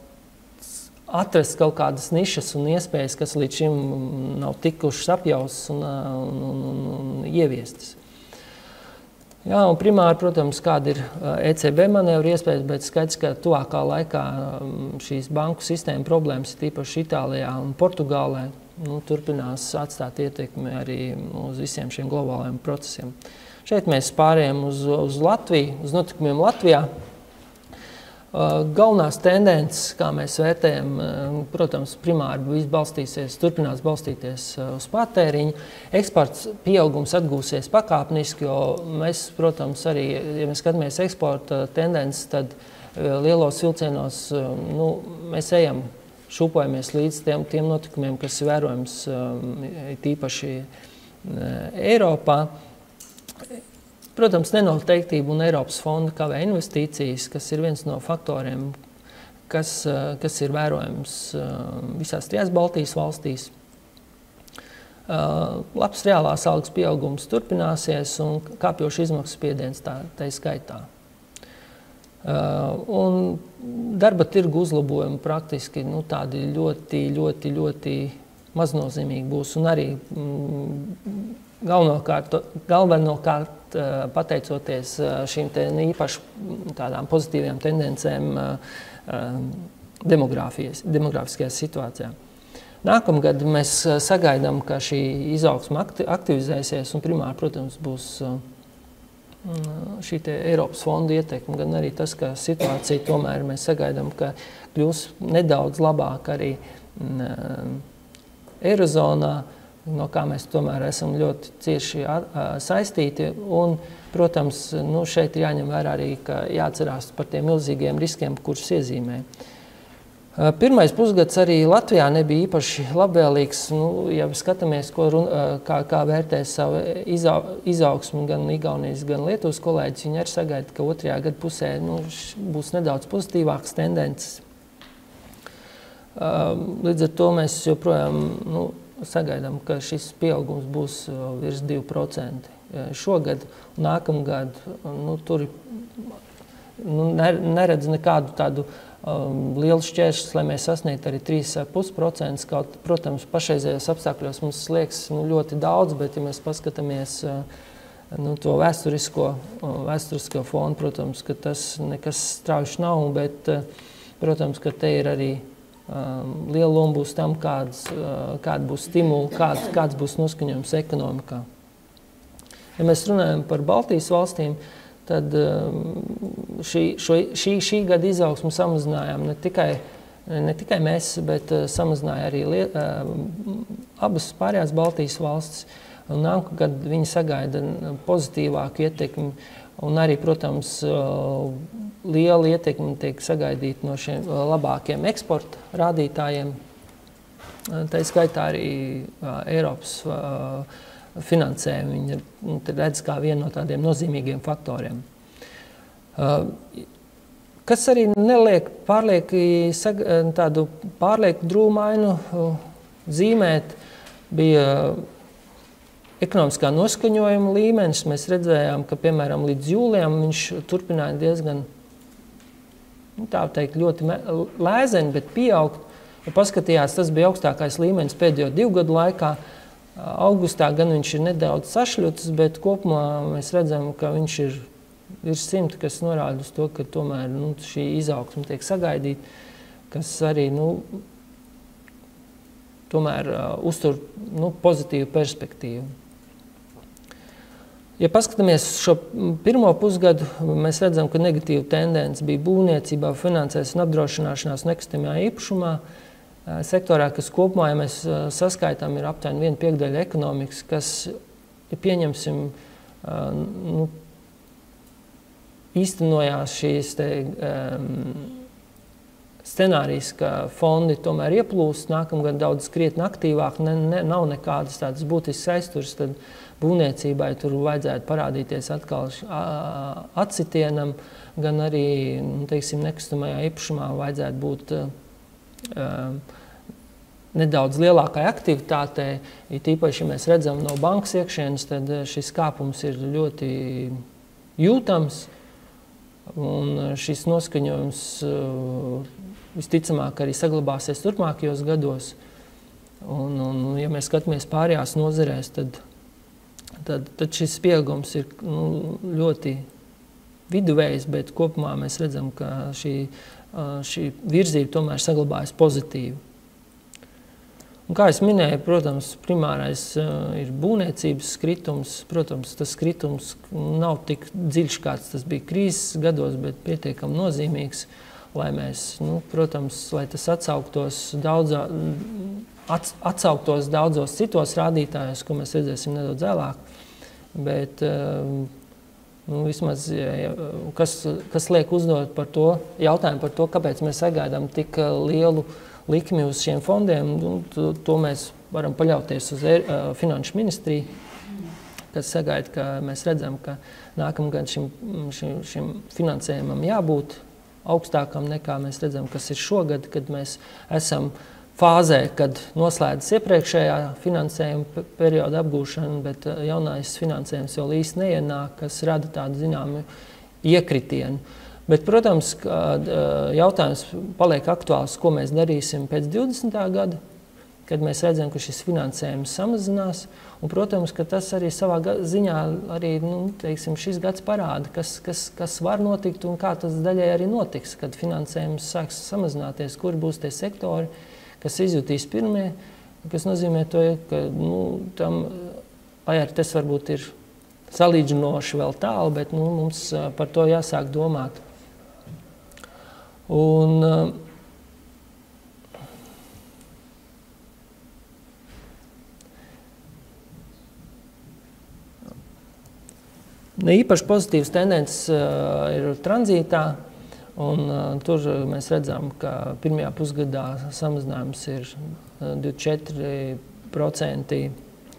atrast kaut kādas nišas un iespējas, kas līdz šim nav tikušas apjaustas un ieviestas. Jā, un primāri, protams, kāda ir ECB manevru iespējas, bet skaidrs, ka tuvākā laikā šīs banku sistēma problēmas, tīpaši Itālijā un Portugālē, turpinās atstāt ietekmi arī uz visiem šiem globālajiem procesiem. Šeit mēs pārējām uz Latviju, uz notikumiem Latvijā. Galvenās tendences, kā mēs vērtējam, protams, primāri turpinās balstīties uz patēriņu. Eksports pieaugums atgūsies pakāpeniski, jo mēs, protams, arī, ja mēs skatāmies eksporta tendences, tad lielos vilcienos mēs šūpojamies līdz tiem notikumiem, kas ir vērojams tīpaši Eiropā. Protams, nenoteiktība un Eiropas fonda kavē investīcijas, kas ir viens no faktoriem, kas ir vērojams visās trijās Baltijas valstīs. Labs reālās algas pieaugums turpināsies un kāpjošs izmaksu spiediens tai skaitā. Un darba tirgu uzlabojumi praktiski tādi ļoti maznozīmīgi būs un arī galvenokārt pateicoties šīm īpaši tādām pozitīvām tendencēm demografiskajā situācijā. Nākamgad mēs sagaidām, ka šī izaugsme aktivizēsies un primāri, protams, būs šī Eiropas fonda ietekme, gan arī tas, ka situācija tomēr mēs sagaidām, ka kļūs nedaudz labāk arī Eirozonā, no kā mēs tomēr esam ļoti cieši saistīti. Un, protams, šeit ir jāņem vērā arī, ka jāatcerās par tiem milzīgiem riskiem, kurus iezīmē. Pirmais pusgads arī Latvijā nebija īpaši labvēlīgs. Ja skatāmies, kā vērtē savu izaugsmu gan Igaunijas, gan Lietuvas kolēģis, viņi arī sagaida, ka otrajā gada pusē būs nedaudz pozitīvākas tendences. Līdz ar to mēs joprojām sagaidām, ka šis pieaugums būs virs 2% šogad. Nākamgad tur neredz nekādu tādu lielu šķēršļus, lai mēs sasniegtu arī 3,5%. Kaut, protams, pašreizējos apstākļos mums liekas ļoti daudz, bet ja mēs paskatāmies to vēsturisko fonu, protams, ka tas nekas strauji nav, bet, protams, ka te ir arī liela loma būs tam, kāda būs stimuli, kāds būs noskaņojums ekonomikā. Ja mēs runājam par Baltijas valstīm, tad šī gada izaugsmu samazinājām ne tikai mēs, bet samazināja arī abas pārējās Baltijas valstis. Nākamgad viņi sagaida pozitīvāku ietekmi, un arī, protams, liela ietekme tiek sagaidīta no šiem labākiem eksporta rādītājiem. Tā skaitā arī Eiropas finansējumu viņi redz kā vienu no tādiem nozīmīgiem faktoriem. Kas arī neliek tādu pārlieku drūmainu zīmēt, bija ekonomiskā noskaņojuma līmenis. Mēs redzējām, ka, piemēram, līdz jūlijam viņš turpināja diezgan, tā teikt, ļoti lēzeni, bet pieaugt. Ja paskatījās, tas bija augstākais līmenis pēdējo 2 gadu laikā. Augustā gan viņš ir nedaudz sašļucis, bet kopumā mēs redzam, ka viņš ir virs 100, kas norāda uz to, ka tomēr šī izaugsme tiek sagaidīta, kas arī tomēr uztur pozitīvu perspektīvu. Ja paskatāmies šo pirmo pusgadu, mēs redzam, ka negatīva tendence bija būvniecībā, finansēs un apdrošināšanās nekustamajā īpašumā sektorā, kas kopumā, ja mēs saskaitām, ir aptuveni 1/5 ekonomikas, kas, ja pieņemsim, īstenojās šīs scenārijas, ka fondi tomēr ieplūst, nākamgad daudz krietni aktīvāk, nav nekādas tādas būtiskas aizturs, tad būvniecībai tur vajadzētu parādīties atkal atsitienam, gan arī, teiksim, nekustamajā īpašumā vajadzētu būt nedaudz lielākai aktivitātei. Tīpaši, ja mēs redzam no bankas iekšienes, tad šis kāpums ir ļoti jūtams, un šis noskaņojums visticamāk arī saglabāsies turpmākajos gados. Un ja mēs skatāmies pārējās nozarēs, tad šis pieaugums ir ļoti viduvējs, bet kopumā mēs redzam, ka šī virzība tomēr saglabājas pozitīvi. Un kā es minēju, protams, primārais ir būvniecības kritums. Protams, tas kritums nav tik dziļš, kāds tas bija krīzes gados, bet pietiekami nozīmīgs, lai mēs, protams, lai tas atsauktos daudzos citos rādītājos, ko mēs redzēsim nedaudz vēlāk. Bet vismaz, kas liek uzdot par to jautājumu par to, kāpēc mēs sagaidām tik lielu likmi uz šiem fondiem, to mēs varam paļauties uz Finanšu ministriju, kas sagaida, ka mēs redzam, ka nākamgad šim finansējumam jābūt augstākam nekā mēs redzam, kas ir šogad, kad mēs esam fāzē, kad noslēdzas iepriekšējā finansējuma perioda apgūšana, bet jaunais finansējums vēl īsti neienāk, kas rada tādu zināmu iekritienu. Bet, protams, jautājums paliek aktuāls, ko mēs darīsim pēc 20. gada, kad mēs redzam, ka šis finansējums samazinās. Un, protams, ka tas arī savā ziņā arī, teiksim, šis gads parāda, kas var notikt un kā tas daļai arī notiks, kad finansējums sāks samazināties, kur būs tie sektori, kas izjutīs pirmie, kas nozīmē to, ka tam, lai arī tas varbūt ir salīdzinoši vēl tālu, bet mums par to jāsāk domāt. Un īpaši pozitīvas tendences ir tranzītā, un tur mēs redzam, ka pirmajā pusgadā samazinājums ir 24%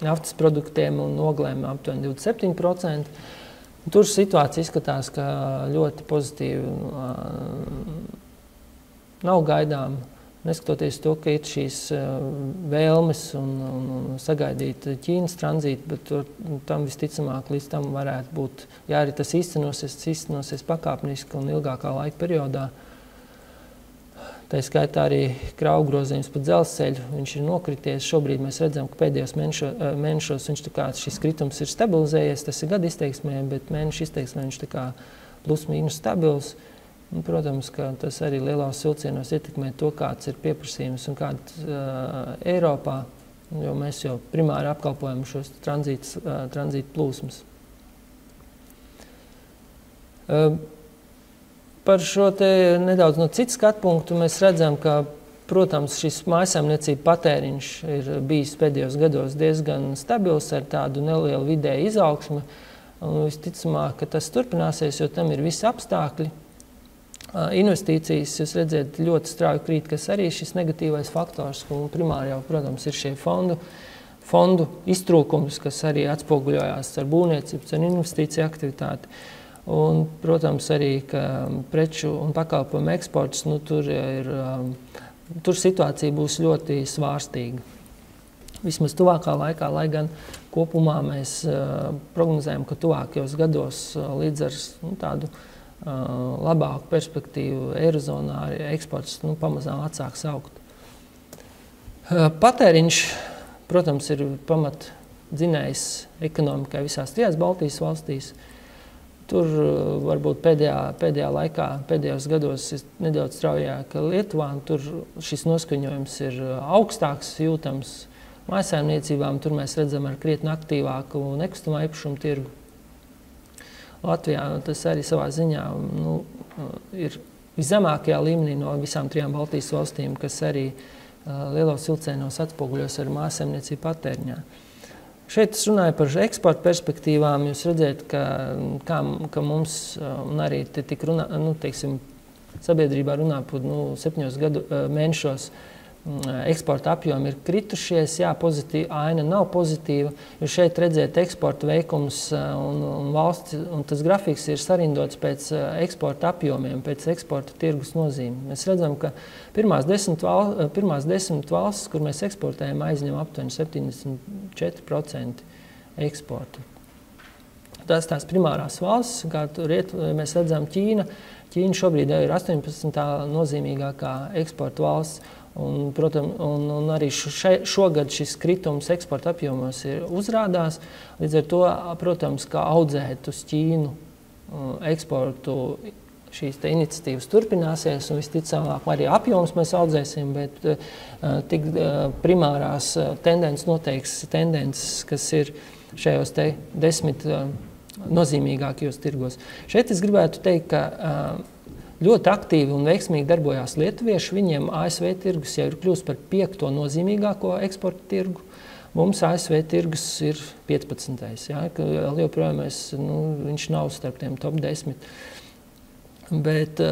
naftas produktiem un oglēm aptuveni 27%. Tur situācija izskatās, ka ļoti pozitīvi nav gaidām. neskatoties to, ka ir šīs vēlmes un sagaidīt Ķīnas tranzītu, bet tam visticamāk līdz tam varētu būt, ja arī tas īstenosies pakāpeniski un ilgākā laika periodā. Tā skaitā arī kravu grozījums pa dzelzceļu, viņš ir nokrities. Šobrīd mēs redzam, ka pēdējos mēnešos viņš šis kritums ir stabilizējies, tas ir gada izteiksmē, bet mēnešu izteiksmē viņš plus mīnus stabils. Un, protams, ka tas arī lielās vilcienos ietekmē to, kāds ir pieprasījums un kāds Eiropā, jo mēs jau primāri apkalpojam šos tranzītu plūsmas. Par šo te nedaudz no citu skatpunktu mēs redzam, ka, protams, šis mājsaimniecību patēriņš ir bijis pēdējos gados diezgan stabils ar tādu nelielu vidēju izaugsmi. Un visticamāk, ka tas turpināsies, jo tam ir visi apstākļi. Investīcijas, jūs redzat, ļoti strauji krīt, kas arī šis negatīvais faktors, un primāri jau, protams, ir šie fondu iztrūkums, kas arī atspoguļojās ar būvniecības un investīciju aktivitāti. Un, protams, arī, ka preču un pakalpojumu eksports, tur situācija būs ļoti svārstīga. Vismaz tuvākā laikā, lai gan kopumā mēs prognozējam, ka tuvākajos gados līdz ar tādu labāku perspektīvu Eirozonā eksports pamazām atsāks augt. Patēriņš, protams, ir pamat dzinējs ekonomikai visās trijās Baltijas valstīs. Tur varbūt pēdējā laikā, pēdējos gados ir nedaudz straujāk Lietuvā, tur šis noskaņojums ir augstāks, jūtams mājsaimniecībām. Tur mēs redzam ar krietni aktīvāku nekustamā īpašuma tirgu. Latvijā tas arī savā ziņā ir viszemākajā līmenī no visām trijām Baltijas valstīm, kas arī lielos vilcienos atspoguļos ar mājsaimniecību patēriņā. Šeit es runāju par eksporta perspektīvām. Jūs redzēt, ka mums un arī tik runā, sabiedrībā runā par 7 mēnešos eksporta apjomi ir kritušies, jā, aina nav pozitīva, jo šeit redzēt eksporta veikums un valsts, un tas grafiks ir sarindots pēc eksporta apjomiem, pēc eksporta tirgus nozīme. Mēs redzam, ka pirmās 10 valstis, kur mēs eksportējam, aizņem aptuveni 74% eksporta. Tās primārās valstis, kā mēs redzam Ķīna. Ķīna šobrīd ir 18. nozīmīgākā eksporta valsts. Un, protams, un arī šogad šis kritums eksporta apjomos ir uzrādās. Līdz ar to, protams, kā audzēt uz Ķīnu eksportu šīs te iniciatīvas turpināsies, un visticamāk arī apjoms mēs audzēsim, bet tik primārās tendences noteiks tendences, kas ir šajos te 10 nozīmīgākajos tirgos. Šeit es gribētu teikt, ka ļoti aktīvi un veiksmīgi darbojās lietuvieši. Viņiem ASV tirgus jau ir kļūst par 5. nozīmīgāko eksporta tirgu. Mums ASV tirgus ir 15. Ja, joprojām viņš nav starp tiem top 10. Bet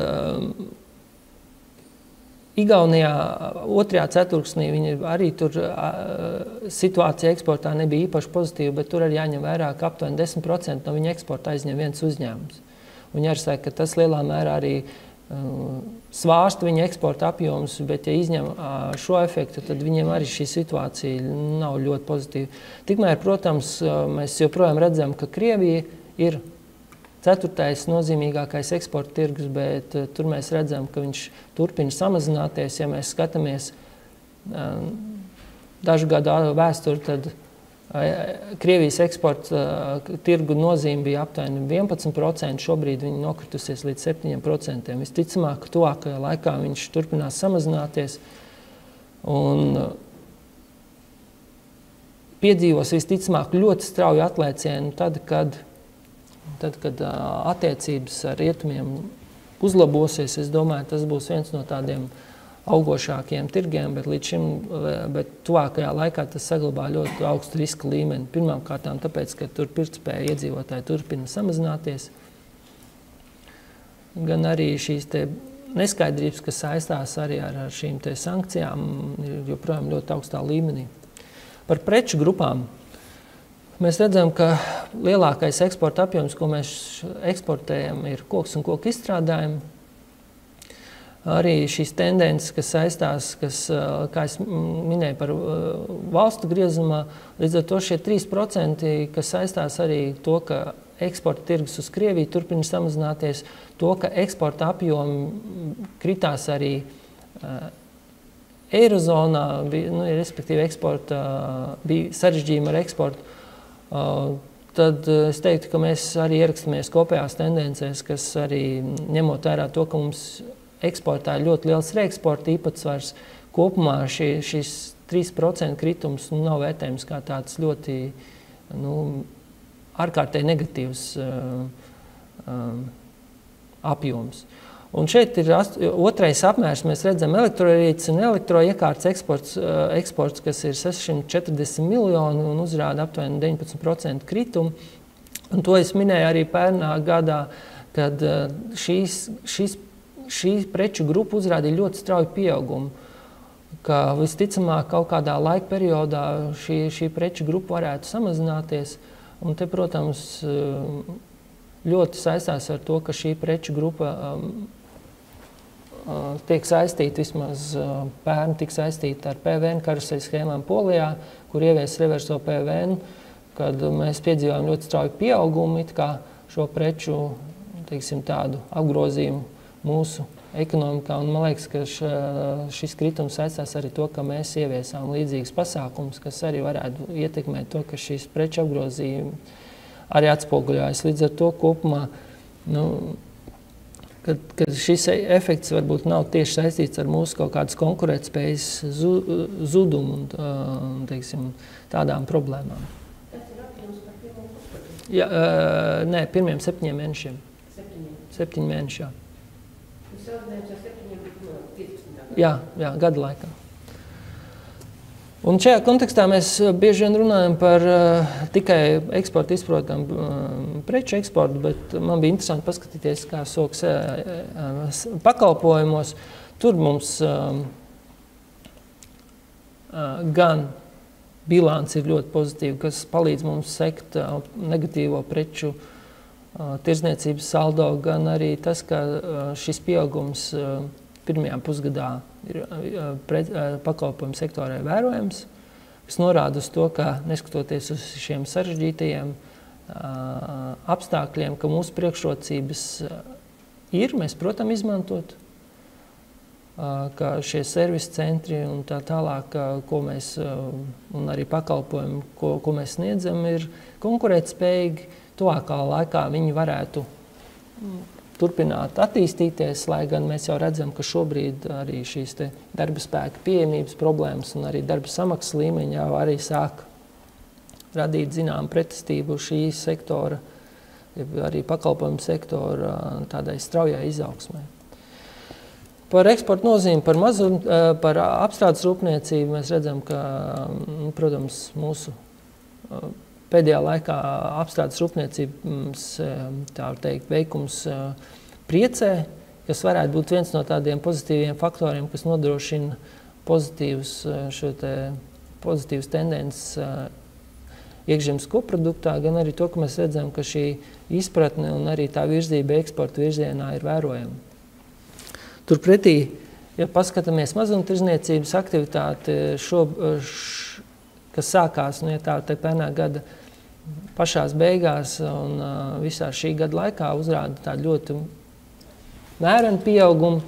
Igaunijā 2. ceturksnī arī tur situācija eksportā nebija īpaši pozitīva, bet tur arī jāņem vērā, ka aptuveni 10% no viņa eksporta aizņem viens uzņēmums. Un jāsaka, ka tas lielā mērā arī svārsta viņa eksporta apjomus, bet ja izņem šo efektu, tad viņiem arī šī situācija nav ļoti pozitīva. Tikmēr, protams, mēs joprojām redzam, ka Krievija ir 4. nozīmīgākais eksporta tirgus, bet tur mēs redzam, ka viņš turpina samazināties. Ja mēs skatāmies dažu gadu vēsturi, tad Krievijas eksporta tirgu nozīme bija aptuveni 11%, šobrīd viņi nokritusies līdz 7%. Visticamāk, ka tuvākajā laikā viņš turpinās samazināties un piedzīvos visticamāk ļoti strauju atlēcienu tad, kad attiecības ar rietumiem uzlabosies. Es domāju, tas būs viens no tādiem augošākiem tirgiem, bet tuvākajā laikā tas saglabā ļoti augstu riska līmeni. Pirmkārt, tāpēc, ka tur pirktspēja iedzīvotāji turpina samazināties. Gan arī šīs te neskaidrības, kas saistās arī ar šīm te sankcijām, ir joprojām ļoti augstā līmenī. Par preču grupām. Mēs redzam, ka lielākais eksporta apjoms, ko mēs eksportējam, ir koks un koku izstrādājumi. arī šīs tendences, kas saistās, kā es minēju par valstu griezumā, līdz ar to šie 3%, kas saistās arī to, ka eksporta tirgus uz Krieviju turpina samazināties, to, ka eksporta apjomi kritās arī Eirozonā, respektīvi bija sarežģījumi ar eksportu, tad es teiktu, ka mēs arī ierakstamies kopējās tendencēs, kas arī ņemot vērā to, ka mums eksportā ir ļoti liels reeksporta īpatsvars, kopumā šis 3% kritums nav vērtējums kā tāds ļoti ārkārtēji negatīvs apjoms. Un šeit ir otrais apmērs, mēs redzam elektroierīces un elektroiekārtas eksports, kas ir 640 miljoni un uzrāda aptuveni 19% kritumu. Un to es minēju arī pērnā gadā, kad šī preču grupa uzrādīja ļoti strauju pieaugumu, ka visticamāk kaut kādā laika periodā šī preču grupa varētu samazināties. Un te, protams, ļoti saistās ar to, ka šī preču grupa tiek saistīta, vismaz pērn tika saistīta ar PVN karuseļu schēmām Polijā, kur ievies reverso PVN, kad mēs piedzīvājam ļoti strauju pieaugumu, it kā šo preču, teiksim, tādu apgrozījumu mūsu ekonomikā. Un man liekas, ka šis kritums saistās arī to, ka mēs ieviesām līdzīgas pasākumus, kas arī varētu ietekmēt to, ka šīs preču apgrozījumi arī atspoguļojas. Līdz ar to kopumā, kad šis efekts varbūt nav tieši saistīts ar mūsu kaut kādas konkurētspējas zudumu un teiksim, tādām problēmām. Tas ir apjoms par pirmo pusgadu? Jā, nē, pirmiem 7 mēnešiem. 7 mēneši, jā. Jūs salīdzinājums ar 7 bija 15. Jā, gada laikā. Un šajā kontekstā mēs bieži vien runājam par tikai eksportu izprotam preču eksportu, bet man bija interesanti paskatīties, kā sokas pakalpojumos. Tur mums gan bilants ir ļoti pozitīva, kas palīdz mums sekt negatīvo preču tirdzniecības saldo, gan arī tas, ka šis pieaugums pirmajā pusgadā ir pakalpojumu sektorē vērojams, kas norāda uz to, ka neskatoties uz šiem sarežģītajiem apstākļiem, ka mūsu priekšrocības ir, mēs, protams, izmantot, ka šie servisa centri un tā tālāk, ko mēs, un arī pakalpojumi, ko mēs sniedzam, ir konkurētspējīgi. Tuvākā laikā viņi varētu turpināt attīstīties, lai gan mēs jau redzam, ka šobrīd arī šīs darba spēka pieejamības problēmas un arī darba samaksas līmeņi jau arī sāk radīt zinām pretestību šī sektora, arī pakalpojumu sektora tādai straujai izaugsmai. Par eksportu nozīmi, par apstrādes rūpniecību mēs redzam, ka, protams, mūsu pēdējā laikā apstrādes rūpniecības, tā var teikt, veikums priecē, kas varētu būt viens no tādiem pozitīviem faktoriem, kas nodrošina pozitīvas tendences iekšzemes koproduktā, gan arī to, ka mēs redzam, ka šī izpratne un arī tā virzība eksporta virzienā ir vērojama. Turpretī, ja paskatāmies mazumtirdzniecības aktivitāti, kas sākās pērnā gada pašās beigās un visā šī gada laikā uzrāda tādu ļoti mērenu pieaugumu.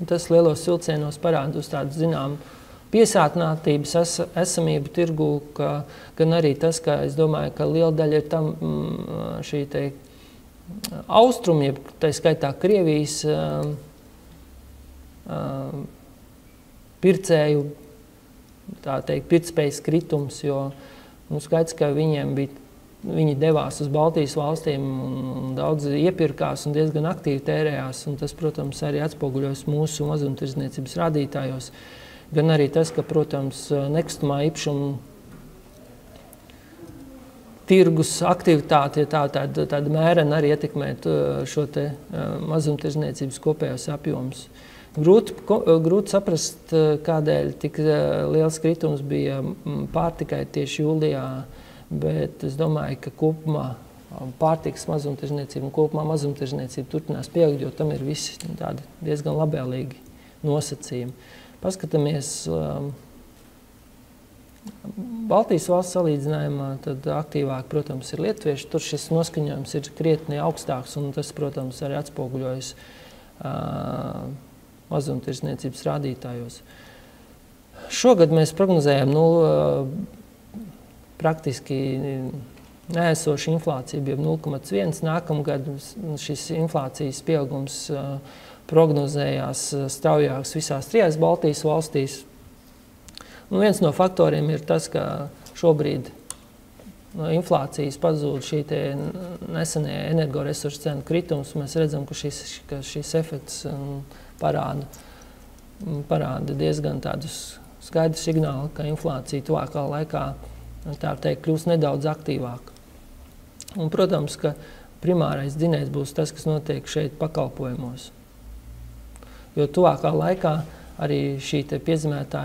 Tas lielos vilcienos parāda uz tādu zināmu piesātinātības esamību tirgu, gan arī tas, ka es domāju, ka liela daļa ir tam šī austrumi, tā skaitā Krievijas pircēju, tā teikt, pirktspējas kritums, jo skaidrs, ka viņi devās uz Baltijas valstīm un daudz iepirkās un diezgan aktīvi tērējās, un tas, protams, arī atspoguļojas mūsu mazumtirdzniecības rādītājos. Gan arī tas, ka, protams, nekustamā īpašuma tirgus aktivitāte, tāda mērena arī ietekmēt šo mazumtirdzniecības kopējos apjomus. Grūti saprast, kādēļ tik liels kritums bija pārtikai tieši jūlijā, bet es domāju, ka kopumā pārtikas mazumtirdzniecība un kopumā mazumtirdzniecība turpinās pieaugt, jo tam ir visi tādi diezgan labvēlīgi nosacījumi. Paskatāmies Baltijas valsts salīdzinājumā, tad aktīvāk, protams, ir lietuvieši. Tur šis noskaņojums ir krietni augstāks, un tas, protams, arī atspoguļojas mazumtirdzniecības rādītājos. Šogad mēs prognozējam praktiski neesošu inflāciju, bija 0,1. Nākamgad šis inflācijas pieaugums prognozējās straujāks visās 3 Baltijas valstīs. Viens no faktoriem ir tas, ka šobrīd no inflācijas pazūd šī nesenie energoresursu cenu kritums. Mēs redzam, ka šis efekts parāda diezgan tādus skaidrus signālus, ka inflācija tuvākā laikā, tā teikt, kļūs nedaudz aktīvāka. Un, protams, ka primārais dzinējs būs tas, kas notiek šeit pakalpojumos. Jo tuvākā laikā arī šī piezīmētā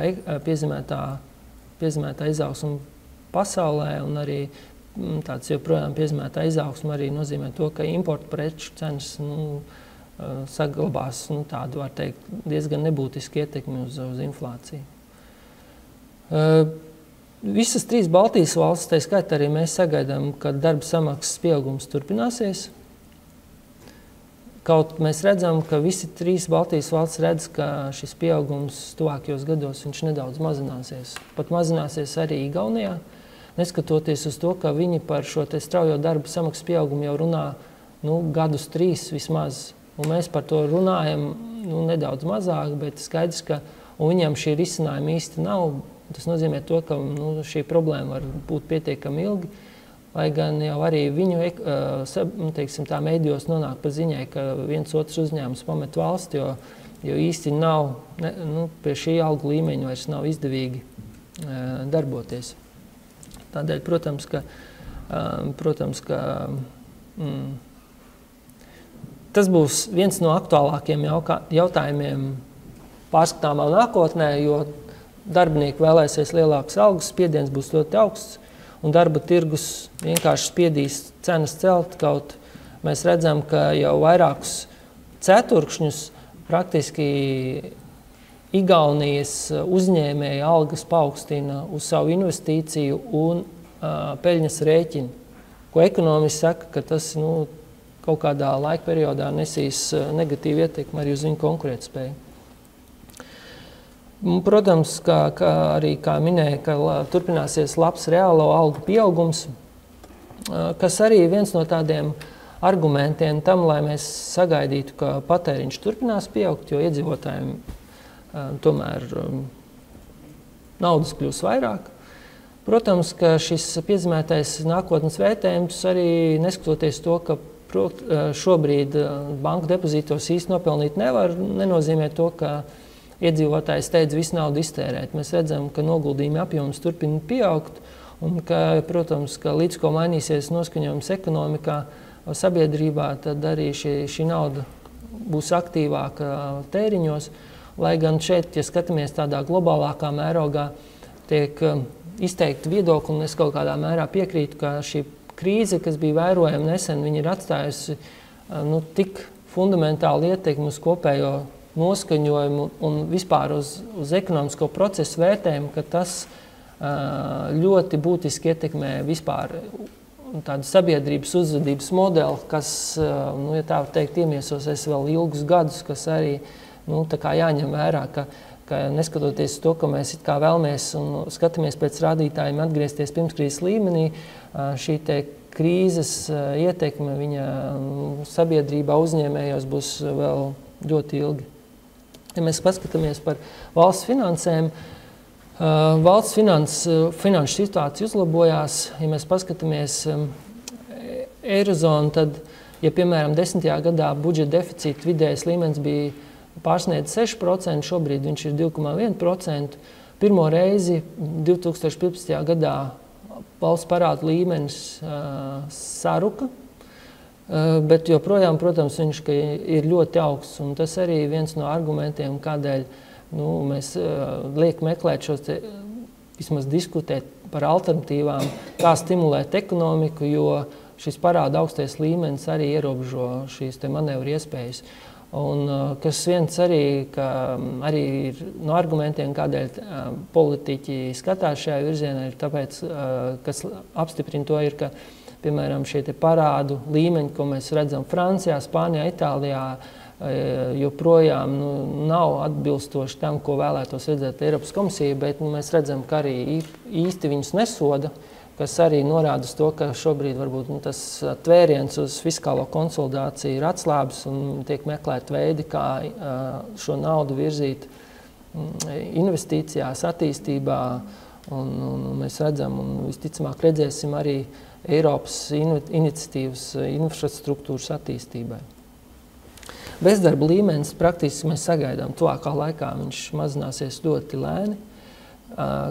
izaugsme pasaulē un arī tāds joprojām piezīmētā izaugsme arī nozīmē to, ka importu preču cenas saglabās tādu, var teikt, diezgan nebūtisku ietekmi uz inflāciju. Visas 3 Baltijas valstis, tā skaitā arī mēs sagaidām, ka darba samaksas pieaugums turpināsies. Kaut mēs redzam, ka visi 3 Baltijas valstis redz, ka šis pieaugums tuvākajos gados viņš nedaudz mazināsies. Pat mazināsies arī Igaunijā, neskatoties uz to, ka viņi par šo straujo darba samaksas pieaugumu jau runā gadus 3 vismaz. Un mēs par to runājam nedaudz mazāk, bet skaidrs, ka viņam šī risinājuma īsti nav. Tas nozīmē to, ka šī problēma var būt pietiekami ilgi, lai gan jau arī viņu, teiksim, tā mēdījos nonāk pa ziņai, ka viens otrs uzņēmums pamet valsti, jo īsti nav, pie šī algu līmeņa vairs nav izdevīgi darboties. Tādēļ, protams, ka tas būs viens no aktuālākiem jautājumiem pārskatāmā nākotnē, jo darbinieki vēlēsies lielākas algas, spiediens būs ļoti augsts, un darba tirgus vienkārši spiedīs cenas celt, kaut mēs redzam, ka jau vairākus ceturkšņus praktiski Igaunijas uzņēmēja algas paaugstina uz savu investīciju un peļņas rēķinu, ko ekonomisti saka, ka tas kaut kādā laika periodā nesīs negatīvu ietekmi arī uz viņu konkurētspēju. Protams, arī, kā minēja, ka turpināsies labs reālo algu pieaugums, kas arī viens no tādiem argumentiem tam, lai mēs sagaidītu, ka patēriņš turpinās pieaugt, jo iedzīvotājiem tomēr naudas kļūs vairāk. Protams, ka šis piezīmētais nākotnes vērtējums arī neskatoties to, ka šobrīd banku depozītos īsti nopelnīt nevar, nenozīmē to, ka iedzīvotāji steidz visu naudu iztērēt. Mēs redzam, ka noguldījuma apjoms turpina pieaugt un ka, protams, ka līdz ko mainīsies noskaņojums ekonomikā, sabiedrībā, tad arī šī nauda būs aktīvāka tēriņos. Lai gan šeit, ja skatāmies tādā globālākā mērogā, tiek izteikti viedokļi, un es kaut kādā mērā piekrītu, ka šī krīze, kas bija vērojama nesen, viņa ir atstājusi tik fundamentāli ietekmi uz kopējo noskaņojumu un vispār uz ekonomisko procesu vērtējumu, ka tas ļoti būtiski ietekmē vispār tādu sabiedrības uzvedības modeli, kas, ja tā var teikt, iemiesosies vēl ilgus gadus, kas arī tā kā jāņem vērā, ka neskatoties to, ka mēs it kā vēlamies un skatāmies pēc rādītājiem atgriezties pirmskrīzes līmenī, šī krīzes ietekme viņa sabiedrībā uzņēmējos būs vēl ļoti ilgi. Ja mēs paskatāmies par valsts finansēm, valsts finanšu situācija uzlabojās. Ja mēs paskatāmies Eirozonu, tad, ja piemēram 10. gadā budžeta deficīta vidējais līmenis bija pārsniedz 6%, šobrīd viņš ir 2,1%. Pirmo reizi 2015. gadā valsts parāda līmenis saruka, bet joprojām, protams, viņš ir ļoti augsts. Un tas arī viens no argumentiem, kādēļ mēs liekam meklēt šos, vismaz diskutēt par alternatīvām, kā stimulēt ekonomiku, jo šis parāda augstais līmenis arī ierobežo šīs te manevru iespējas. Un kas viens arī ir no argumentiem, kādēļ politiķi skatās šajā virzienā, ir tāpēc, kas apstiprina to, ir, ka, piemēram, šie te parādu līmeņi, ko mēs redzam Francijā, Spānijā, Itālijā, joprojām nav atbilstoši tam, ko vēlētos redzēt Eiropas komisija, bet mēs redzam, ka arī īsti viņus nesoda, kas arī norāda uz to, ka šobrīd varbūt tas tvēriens uz fiskālo konsolidāciju ir atslābis un tiek meklēt veidi, kā šo naudu virzīt investīcijās, attīstībā. Un mēs redzam un visticamāk redzēsim arī Eiropas iniciatīvas infrastruktūras attīstībai. Bezdarba līmenis praktiski mēs sagaidām tuvākā laikā, viņš mazināsies ļoti lēni.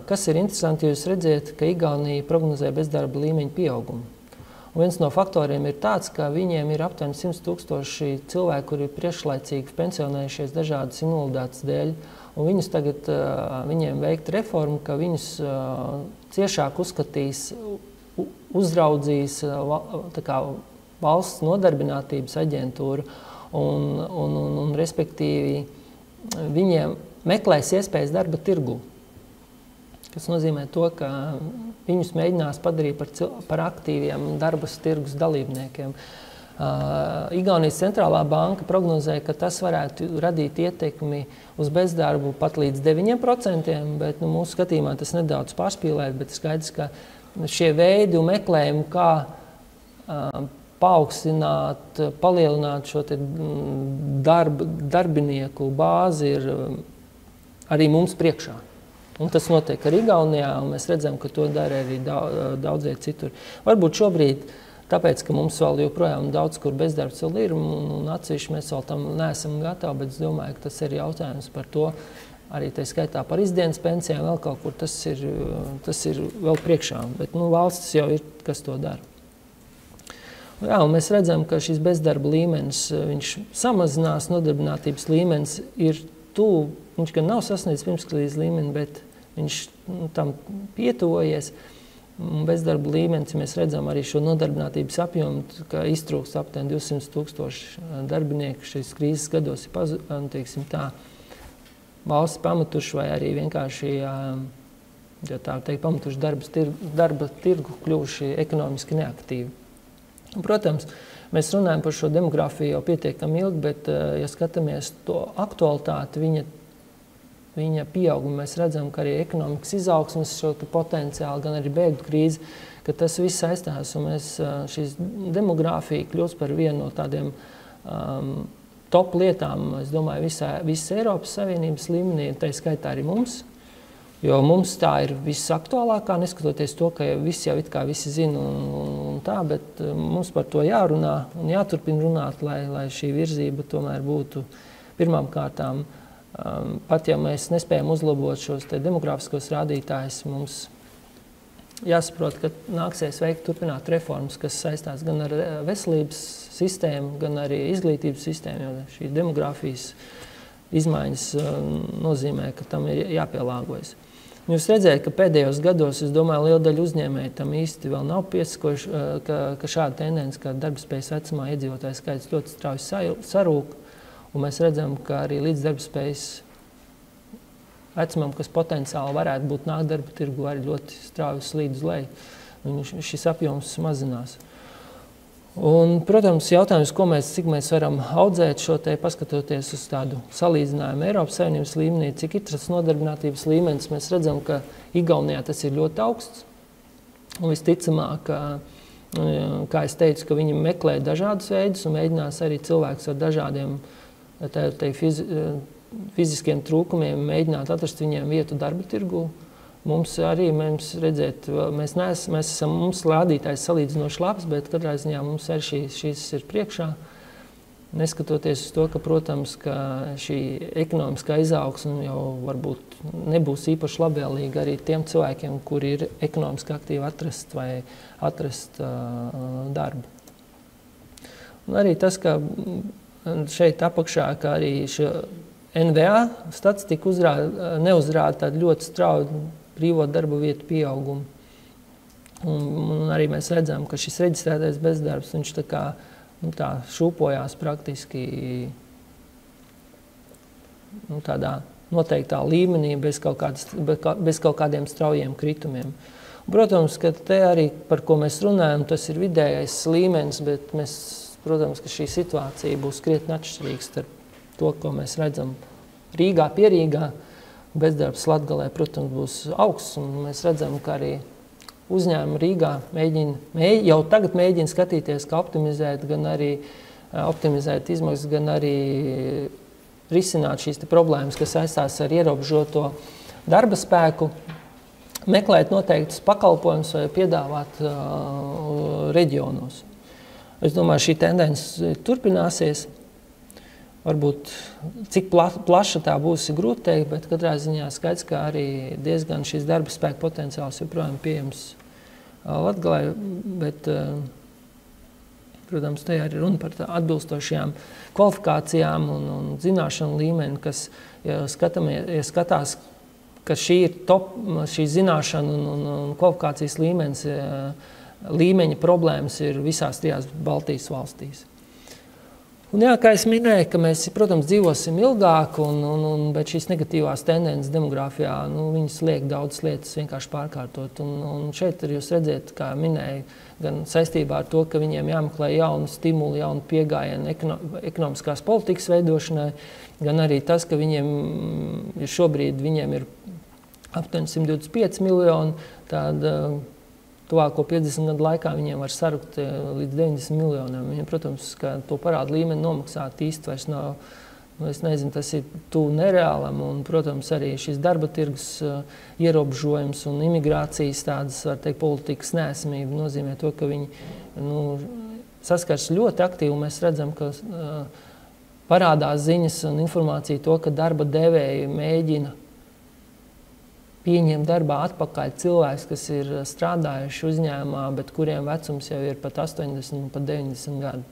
Kas ir interesanti, jūs redzēt, ka Igaunija prognozē bezdarba līmeņa pieaugumu. Un viens no faktoriem ir tāds, ka viņiem ir aptuveni 100 000 cilvēku, kuri ir priekšlaicīgi pensionējušies dažādas invaliditātes dēļ. Un viņus tagad, viņiem veikt reformu, ka viņus ciešāk uzskatīs, uzraudzīs tā kā valsts nodarbinātības aģentūra un respektīvi viņiem meklēs iespējas darba tirgu. Tas nozīmē to, ka viņus mēģinās padarīt par aktīviem darba tirgus dalībniekiem. Igaunijas centrālā banka prognozē, ka tas varētu radīt ietekmi uz bezdarbu pat līdz 9%, bet mūsu skatījumā tas nedaudz pārspīlēt, bet skaidrs, ka šie veidi un meklējumi, kā paaugstināt, palielināt šo te darbinieku bāzi, ir arī mums priekšā. Un tas notiek arī Igaunijā, un mēs redzam, ka to dara arī daudziet citur. Varbūt šobrīd, tāpēc, ka mums vēl joprojām daudz, kur bezdarbs vēl ir, un atsevišķi mēs vēl tam neesam gatavi, bet es domāju, ka tas ir jautājums par to, arī tā skaitā par izdienas pensijām, vēl kaut kur tas ir vēl priekšā. Bet valstis jau ir, kas to dara. Jā, un mēs redzam, ka šis bezdarba līmenis, viņš samazinās, nodarbinātības līmenis ir tuvu, viņš gan nav sasniedzis pirmskrīzes līmeni, bet viņš tam pietuvojies. Bezdarba līmenis, mēs redzam arī šo nodarbinātības apjomu, ka iztrūkst aptuveni 200 000 darbinieku šīs krīzes gados ir valsts pamatuši vai arī vienkārši pamatuši darba tirgu kļuvuši ekonomiski neaktīvi. Protams, mēs runājam par šo demografiju jau pietiekami ilgi, bet, ja skatāmies to aktualitāti, viņa pieaugumu, mēs redzam, ka arī ekonomikas izaugsmes šo potenciālu, gan arī bēgļu krīzi, ka tas viss saistās, un šīs demografija kļūst par vienu no tādiem top lietām, es domāju, visas Eiropas Savienības līmenī, tā skaitā arī mums. Jo mums tā ir visaktuālākā, neskatoties to, ka visi jau it kā visi zina un tā, bet mums par to jārunā un jāturpina runāt, lai šī virzība tomēr būtu pirmām kārtām. Pat ja mēs nespējam uzlabot šos demografiskos rādītājus, mums jāsaprot, ka nāksies veikt turpināt reformas, kas saistās gan ar veselības sistēmu, gan arī izglītības sistēmu, jo šī demografijas izmaiņas nozīmē, ka tam ir jāpielāgojas. Jūs redzējat, ka pēdējos gados, es domāju, liela daļa uzņēmēji tam īsti vēl nav piesakojuši, ka šāda tendence, ka darbspējas vecumā iedzīvotāju skaits ļoti strauji sarūk, un mēs redzam, ka arī līdzdarbspējas vecumam, kas potenciāli varētu būt nākt darba tirgu, arī ļoti strauji slīd uz leju. Šis apjoms mazinās. Un, protams, jautājums, cik mēs varam audzēt šo te, paskatoties uz tādu salīdzinājumu Eiropas Savienības līmenī, cik ir tas nodarbinātības līmenis, mēs redzam, ka Igaunijā tas ir ļoti augsts. Un visticamāk, kā es teicu, ka viņi meklē dažādus veidus un mēģinās arī cilvēkus ar dažādiem fiziskiem trūkumiem mēģināt atrast viņiem vietu darba tirgū. Mums arī, mums rādītājs salīdzinoši labs, bet katrā ziņā mums arī šīs ir priekšā. Neskatoties uz to, ka, protams, ka šī ekonomiskā izaugsme jau varbūt nebūs īpaši labvēlīga arī tiem cilvēkiem, kuri ir ekonomiski aktīvi atrast darbu. Un arī tas, ka šeit apakšā, ka arī NVA statistika neuzrāda tādu ļoti strauju brīvo darba vietu pieaugumu. Un arī mēs redzam, ka šis reģistrētais bezdarbs, viņš tā šūpojās praktiski tādā noteiktā līmenī bez kaut kādiem straujiem kritumiem. Protams, ka te arī, par ko mēs runājam, tas ir vidējais līmenis, bet protams, ka šī situācija būs krietni atšķirīga starp to, ko mēs redzam Rīgā, Pierīgā. Bezdarbs Latgalē, protams, būs augsts, un mēs redzam, ka arī uzņēmumi Rīgā jau tagad mēģina skatīties, kā optimizēt izmaksas, gan arī risināt šīs problēmas, kas saistās ar ierobežoto darba spēku, meklēt noteiktus pakalpojumus vai piedāvāt reģionos. Es domāju, šī tendence turpināsies. Varbūt cik plaša tā būs, ir grūti teikt, bet katrā ziņā skaidrs, ka arī diezgan šis darba spēka potenciāls joprojām pieejams Latgalē, bet, protams, te arī runa par atbilstošajām kvalifikācijām un zināšanu līmeni, kas, ja skatās, ka šī zināšana un kvalifikācijas līmeņa problēmas ir visās trijās Baltijas valstīs. Un jā, kā es minēju, ka mēs, protams, dzīvosim ilgāk, bet šīs negatīvās tendences demogrāfijā, viņas liek daudzas lietas vienkārši pārkārtot. Un šeit arī jūs redzēt, kā minēju, gan saistībā ar to, ka viņiem jāmeklē jauni stimuli, jauni pieejami ekonomiskās politikas veidošanai, gan arī tas, ka šobrīd viņiem ir aptuveni 125 miljoni, tad tuvāko 50 gadu laikā viņiem var sarukt līdz 90 miljoniem. Viņiem, protams, ka to parādu līmeni nomaksāt īsti vairs nav, es nezinu, tas ir tuvu nereālam, un, protams, arī šis darba tirgus ierobežojums un imigrācijas tādas, var teikt, politikas neesamība nozīmē to, ka viņi saskars ļoti aktīvi. Mēs redzam, ka parādās ziņas un informācija to, ka darba devēji mēģina pieņem darbā atpakaļ cilvēks, kas ir strādājuši uzņēmumā, bet kuriem vecums jau ir pat 80 un pat 90 gadu.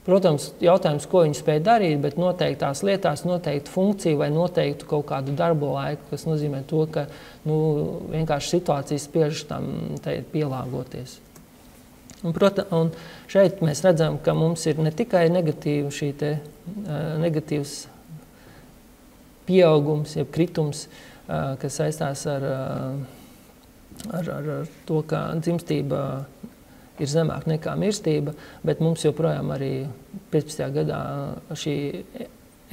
Protams, jautājums, ko viņi spēj darīt, bet noteiktās lietās, noteiktu funkciju vai noteiktu kaut kādu darbu laiku, kas nozīmē to, ka vienkārši situācijas spiež tam pielāgoties. Un šeit mēs redzam, ka mums ir ne tikai negatīvs pieaugums, jeb kritums, kas saistās ar to, ka dzimstība ir zemāka nekā mirstība, bet mums joprojām arī 15. gadā šī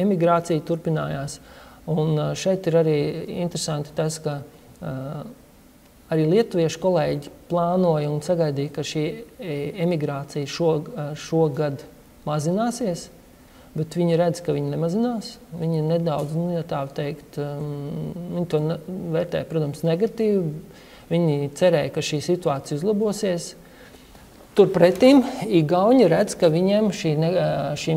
emigrācija turpinājās. Un šeit ir arī interesanti tas, ka arī lietuviešu kolēģi plānoja un sagaidīja, ka šī emigrācija šogad mazināsies, bet viņi redz, ka viņi nemazinās. Viņi nedaudz, tā teikt, viņi to vērtē, protams, negatīvi. Viņi cerēja, ka šī situācija uzlabosies. Turpretim Igauņi redz, ka viņiem šī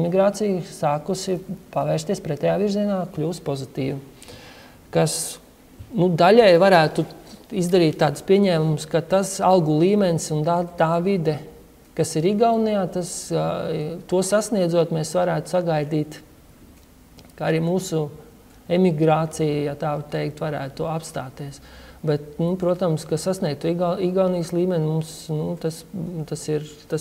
migrācija sākusi pavērsties pretējā virzienā, kļūst pozitīva. Kas daļai varētu izdarīt tādus pieņēmumus, ka tas algu līmenis un tā vide, kas ir Igaunijā, to sasniedzot, mēs varētu sagaidīt, ka arī mūsu emigrācija, ja tā teikt, varētu apstāties. Bet, protams, ka sasniegt Igaunijas līmeni mums, tas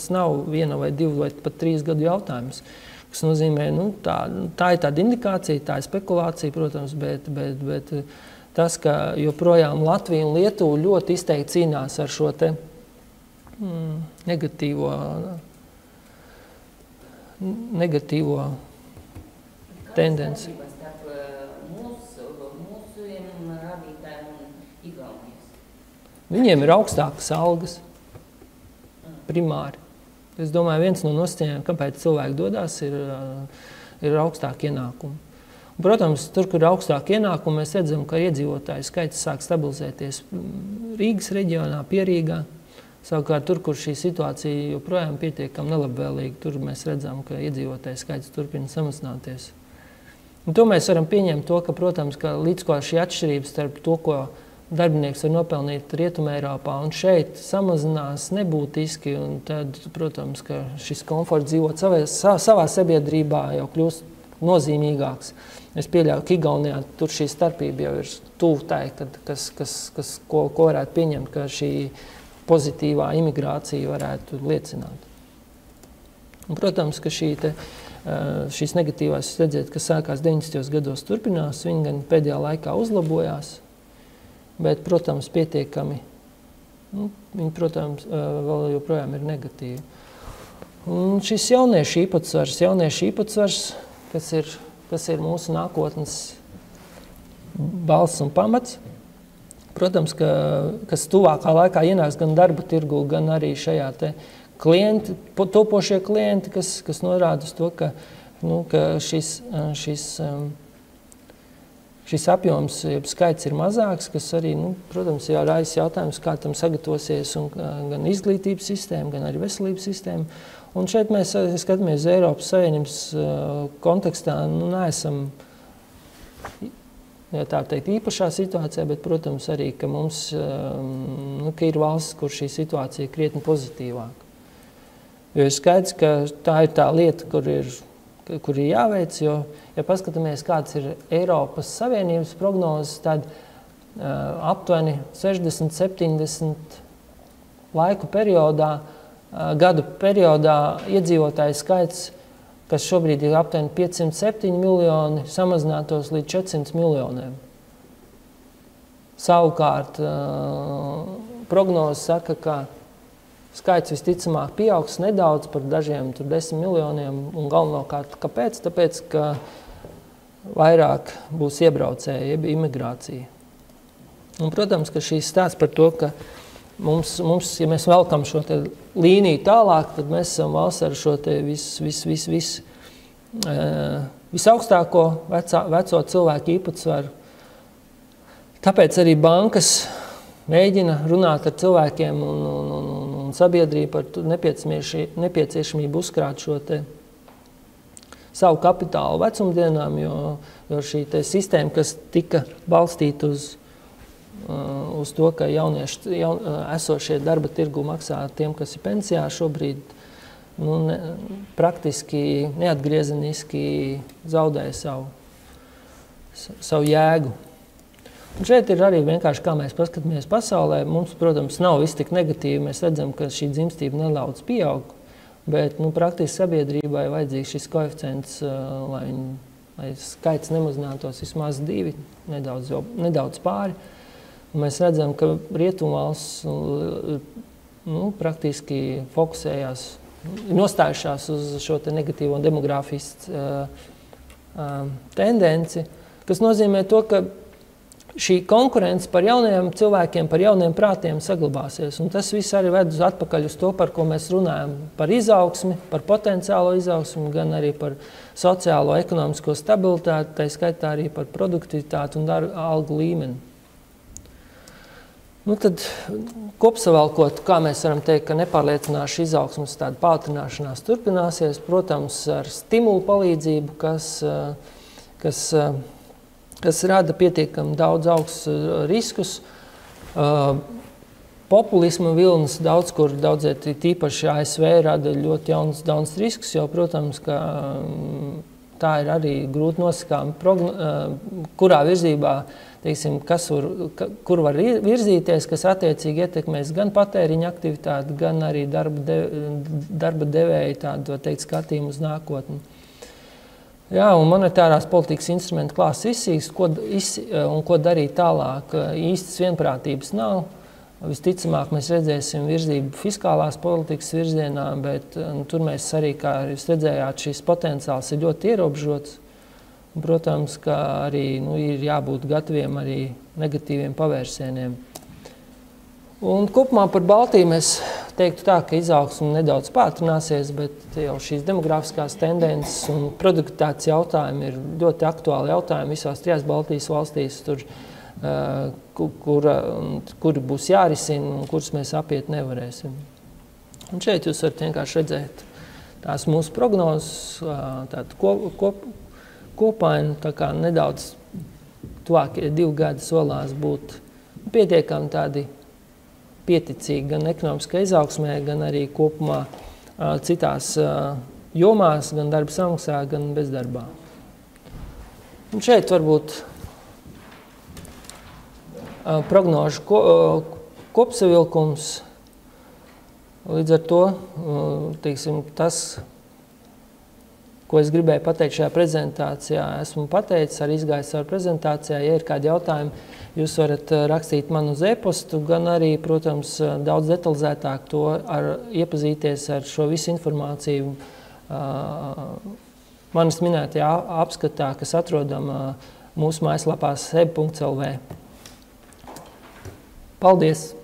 nav 1 vai 2 vai pat 3 gadu jautājums. Kas nozīmē, tā ir tāda indikācija, tā ir spekulācija, protams, bet tas, ka joprojām Latvija un Lietuva ļoti izteikti cīnās ar šo te negatīvo tendenci. Viņiem ir augstākas algas, primāri. Es domāju, viens no nosacījumiem, kāpēc cilvēki dodās, ir augstāki ienākumi. Protams, tur, kur ir augstāki ienākumi, mēs redzam, ka iedzīvotāju skaits sāk stabilizēties Rīgas reģionā, Pierīgā. Savukārt, tur, kur šī situācija joprojām pietiekami nelabvēlīga, tur mēs redzam, ka iedzīvotāju skaits turpina samazināties. Un to mēs varam pieņemt to, ka, protams, ka līdz ko šī atšķirība starp to, ko darbinieks var nopelnīt Rietumē Eiropā un šeit samazinās nebūtiski, un tad, protams, ka šis komforts dzīvot savā sabiedrībā jau kļūst nozīmīgāks. Es pieļauju, ka Igaunijā tur šī starpība jau ir tuvu tai, ko varētu pieņemt, ka šī pozitīvā imigrācija varētu liecināt. Un, protams, ka šīs negatīvās redzēt, kas sākās 90. gados turpinās, viņi gan pēdējā laikā uzlabojās, bet, protams, pietiekami, viņi, protams, vēl joprojām ir negatīvi. Un šis jauniešu īpatsvars, kas ir mūsu nākotnes balss un pamats, protams, kas tuvākā laikā ienāks gan darba tirgu, gan arī šajā te klienti, topošie klienti, kas norāda uz to, ka šis apjoms, skaits ir mazāks, kas arī, protams, jau raisa jautājums, kā tam sagatavosies gan izglītības sistēma, gan arī veselības sistēma. Un šeit mēs skatāmies Eiropas Savienības kontekstā, neesam, ja tā teikt, īpašā situācijā, bet, protams, arī, ka mums ka ir valsts, kur šī situācija ir krietni pozitīvāka. Jo ir skaidrs, ka tā ir tā lieta, kur ir jāveic, jo, ja paskatāmies, kāds ir Eiropas Savienības prognozes, tad aptuveni 60-70 gadu periodā iedzīvotāju skaits, kas šobrīd ir aptuveni 507 miljoni, samazinātos līdz 400 miljoniem. Savukārt, prognozes saka, ka skaits visticamāk pieaugs nedaudz par dažiem 10 miljoniem, un galvenokārt kāpēc? Tāpēc, ka vairāk būs iebraucēji, jeb imigrācija. Un, protams, ka šīs stāsts par to, ka mums, ja mēs velkam šo te līniju tālāk, tad mēs esam valsts ar šo te visaugstāko veco cilvēku īpatsvaru. Tāpēc arī bankas mēģina runāt ar cilvēkiem un sabiedrību par nepieciešamību uzkrāt šo te savu kapitālu vecumdienām, jo šī te sistēma, kas tika balstīta uz to, ka esošie darba tirgu maksā tiem, kas ir pensijā šobrīd, praktiski neatgriezeniski zaudēja savu jēgu. Un šeit ir arī vienkārši, kā mēs paskatāmies pasaulē, mums, protams, nav viss tik negatīvi, mēs redzam, ka šī dzimstība nedaudz pieaug, bet, praktiski sabiedrībai vajadzīgs šis koeficients, lai skaits nemazinātos vismaz 2, nedaudz pāri. Un mēs redzam, ka rietumvalsts praktiski fokusējās, nostājušās uz šo te negatīvo demogrāfijas tendenci, kas nozīmē to, ka šī konkurence par jauniem cilvēkiem, par jauniem prātiem saglabāsies. Un tas viss arī ved atpakaļ uz to, par ko mēs runājam, par izaugsmi, par potenciālo izaugsmi, gan arī par sociālo, ekonomisko stabilitāti, tā skaitā arī par produktivitāti un algu līmeni. Tad kopsavalkot, kā mēs varam teikt, ka nepārliecināša izaugsmes tāda pātrināšanās turpināsies, protams, ar stimulu palīdzību, kas rada pietiekami daudz augstus riskus. Populisma vilnas daudz kur, tīpaši ASV, rada ļoti jauns risks, jo, protams, ka tā ir arī grūti nosakām, kurā virzībā, teiksim, kur var virzīties, kas attiecīgi ietekmēs gan patēriņa aktivitāti, gan arī darba devēja tādu, teikt, skatījumu uz nākotni. Jā, un monetārās politikas instrumentu klāsts izsīks, un ko darīt tālāk, īstas vienprātības nav. Visticamāk, mēs redzēsim virzību fiskālās politikas virzienā, bet tur mēs arī, kā jūs redzējāt, šis potenciāls ir ļoti ierobežots. Protams, ka arī ir jābūt gataviem arī negatīviem pavērsieniem. Un kopumā par Baltiju mēs teiktu tā, ka izaugsme nedaudz pātrināsies, bet jau šīs demografiskās tendences un produktivitātes jautājumi ir ļoti aktuāli jautājumi visās 3 Baltijas valstīs, kuri būs jārisina un kurus mēs apiet nevarēsim. Un šeit jūs varat vienkārši redzēt tās mūsu prognozes, kopaini, tā kā nedaudz tuvākie 2 gadi solās būt pietiekami tādi pieticīgi gan ekonomiskai izaugsmē, gan arī kopumā citās jomās, gan darba samaksā, gan bezdarbā. Un šeit varbūt prognožu kopsavilkums. Līdz ar to, teiksim, tas, ko es gribēju pateikt šajā prezentācijā, esmu pateicis, arī izgājis savu prezentācijā. Ja ir kādi jautājumi, jūs varat rakstīt man uz e-postu, gan arī, protams, daudz detalizētāk iepazīties ar šo visu informāciju manis minētajā apskatā, kas atrodama mūsu mājaslapā seb.lv. Paldies!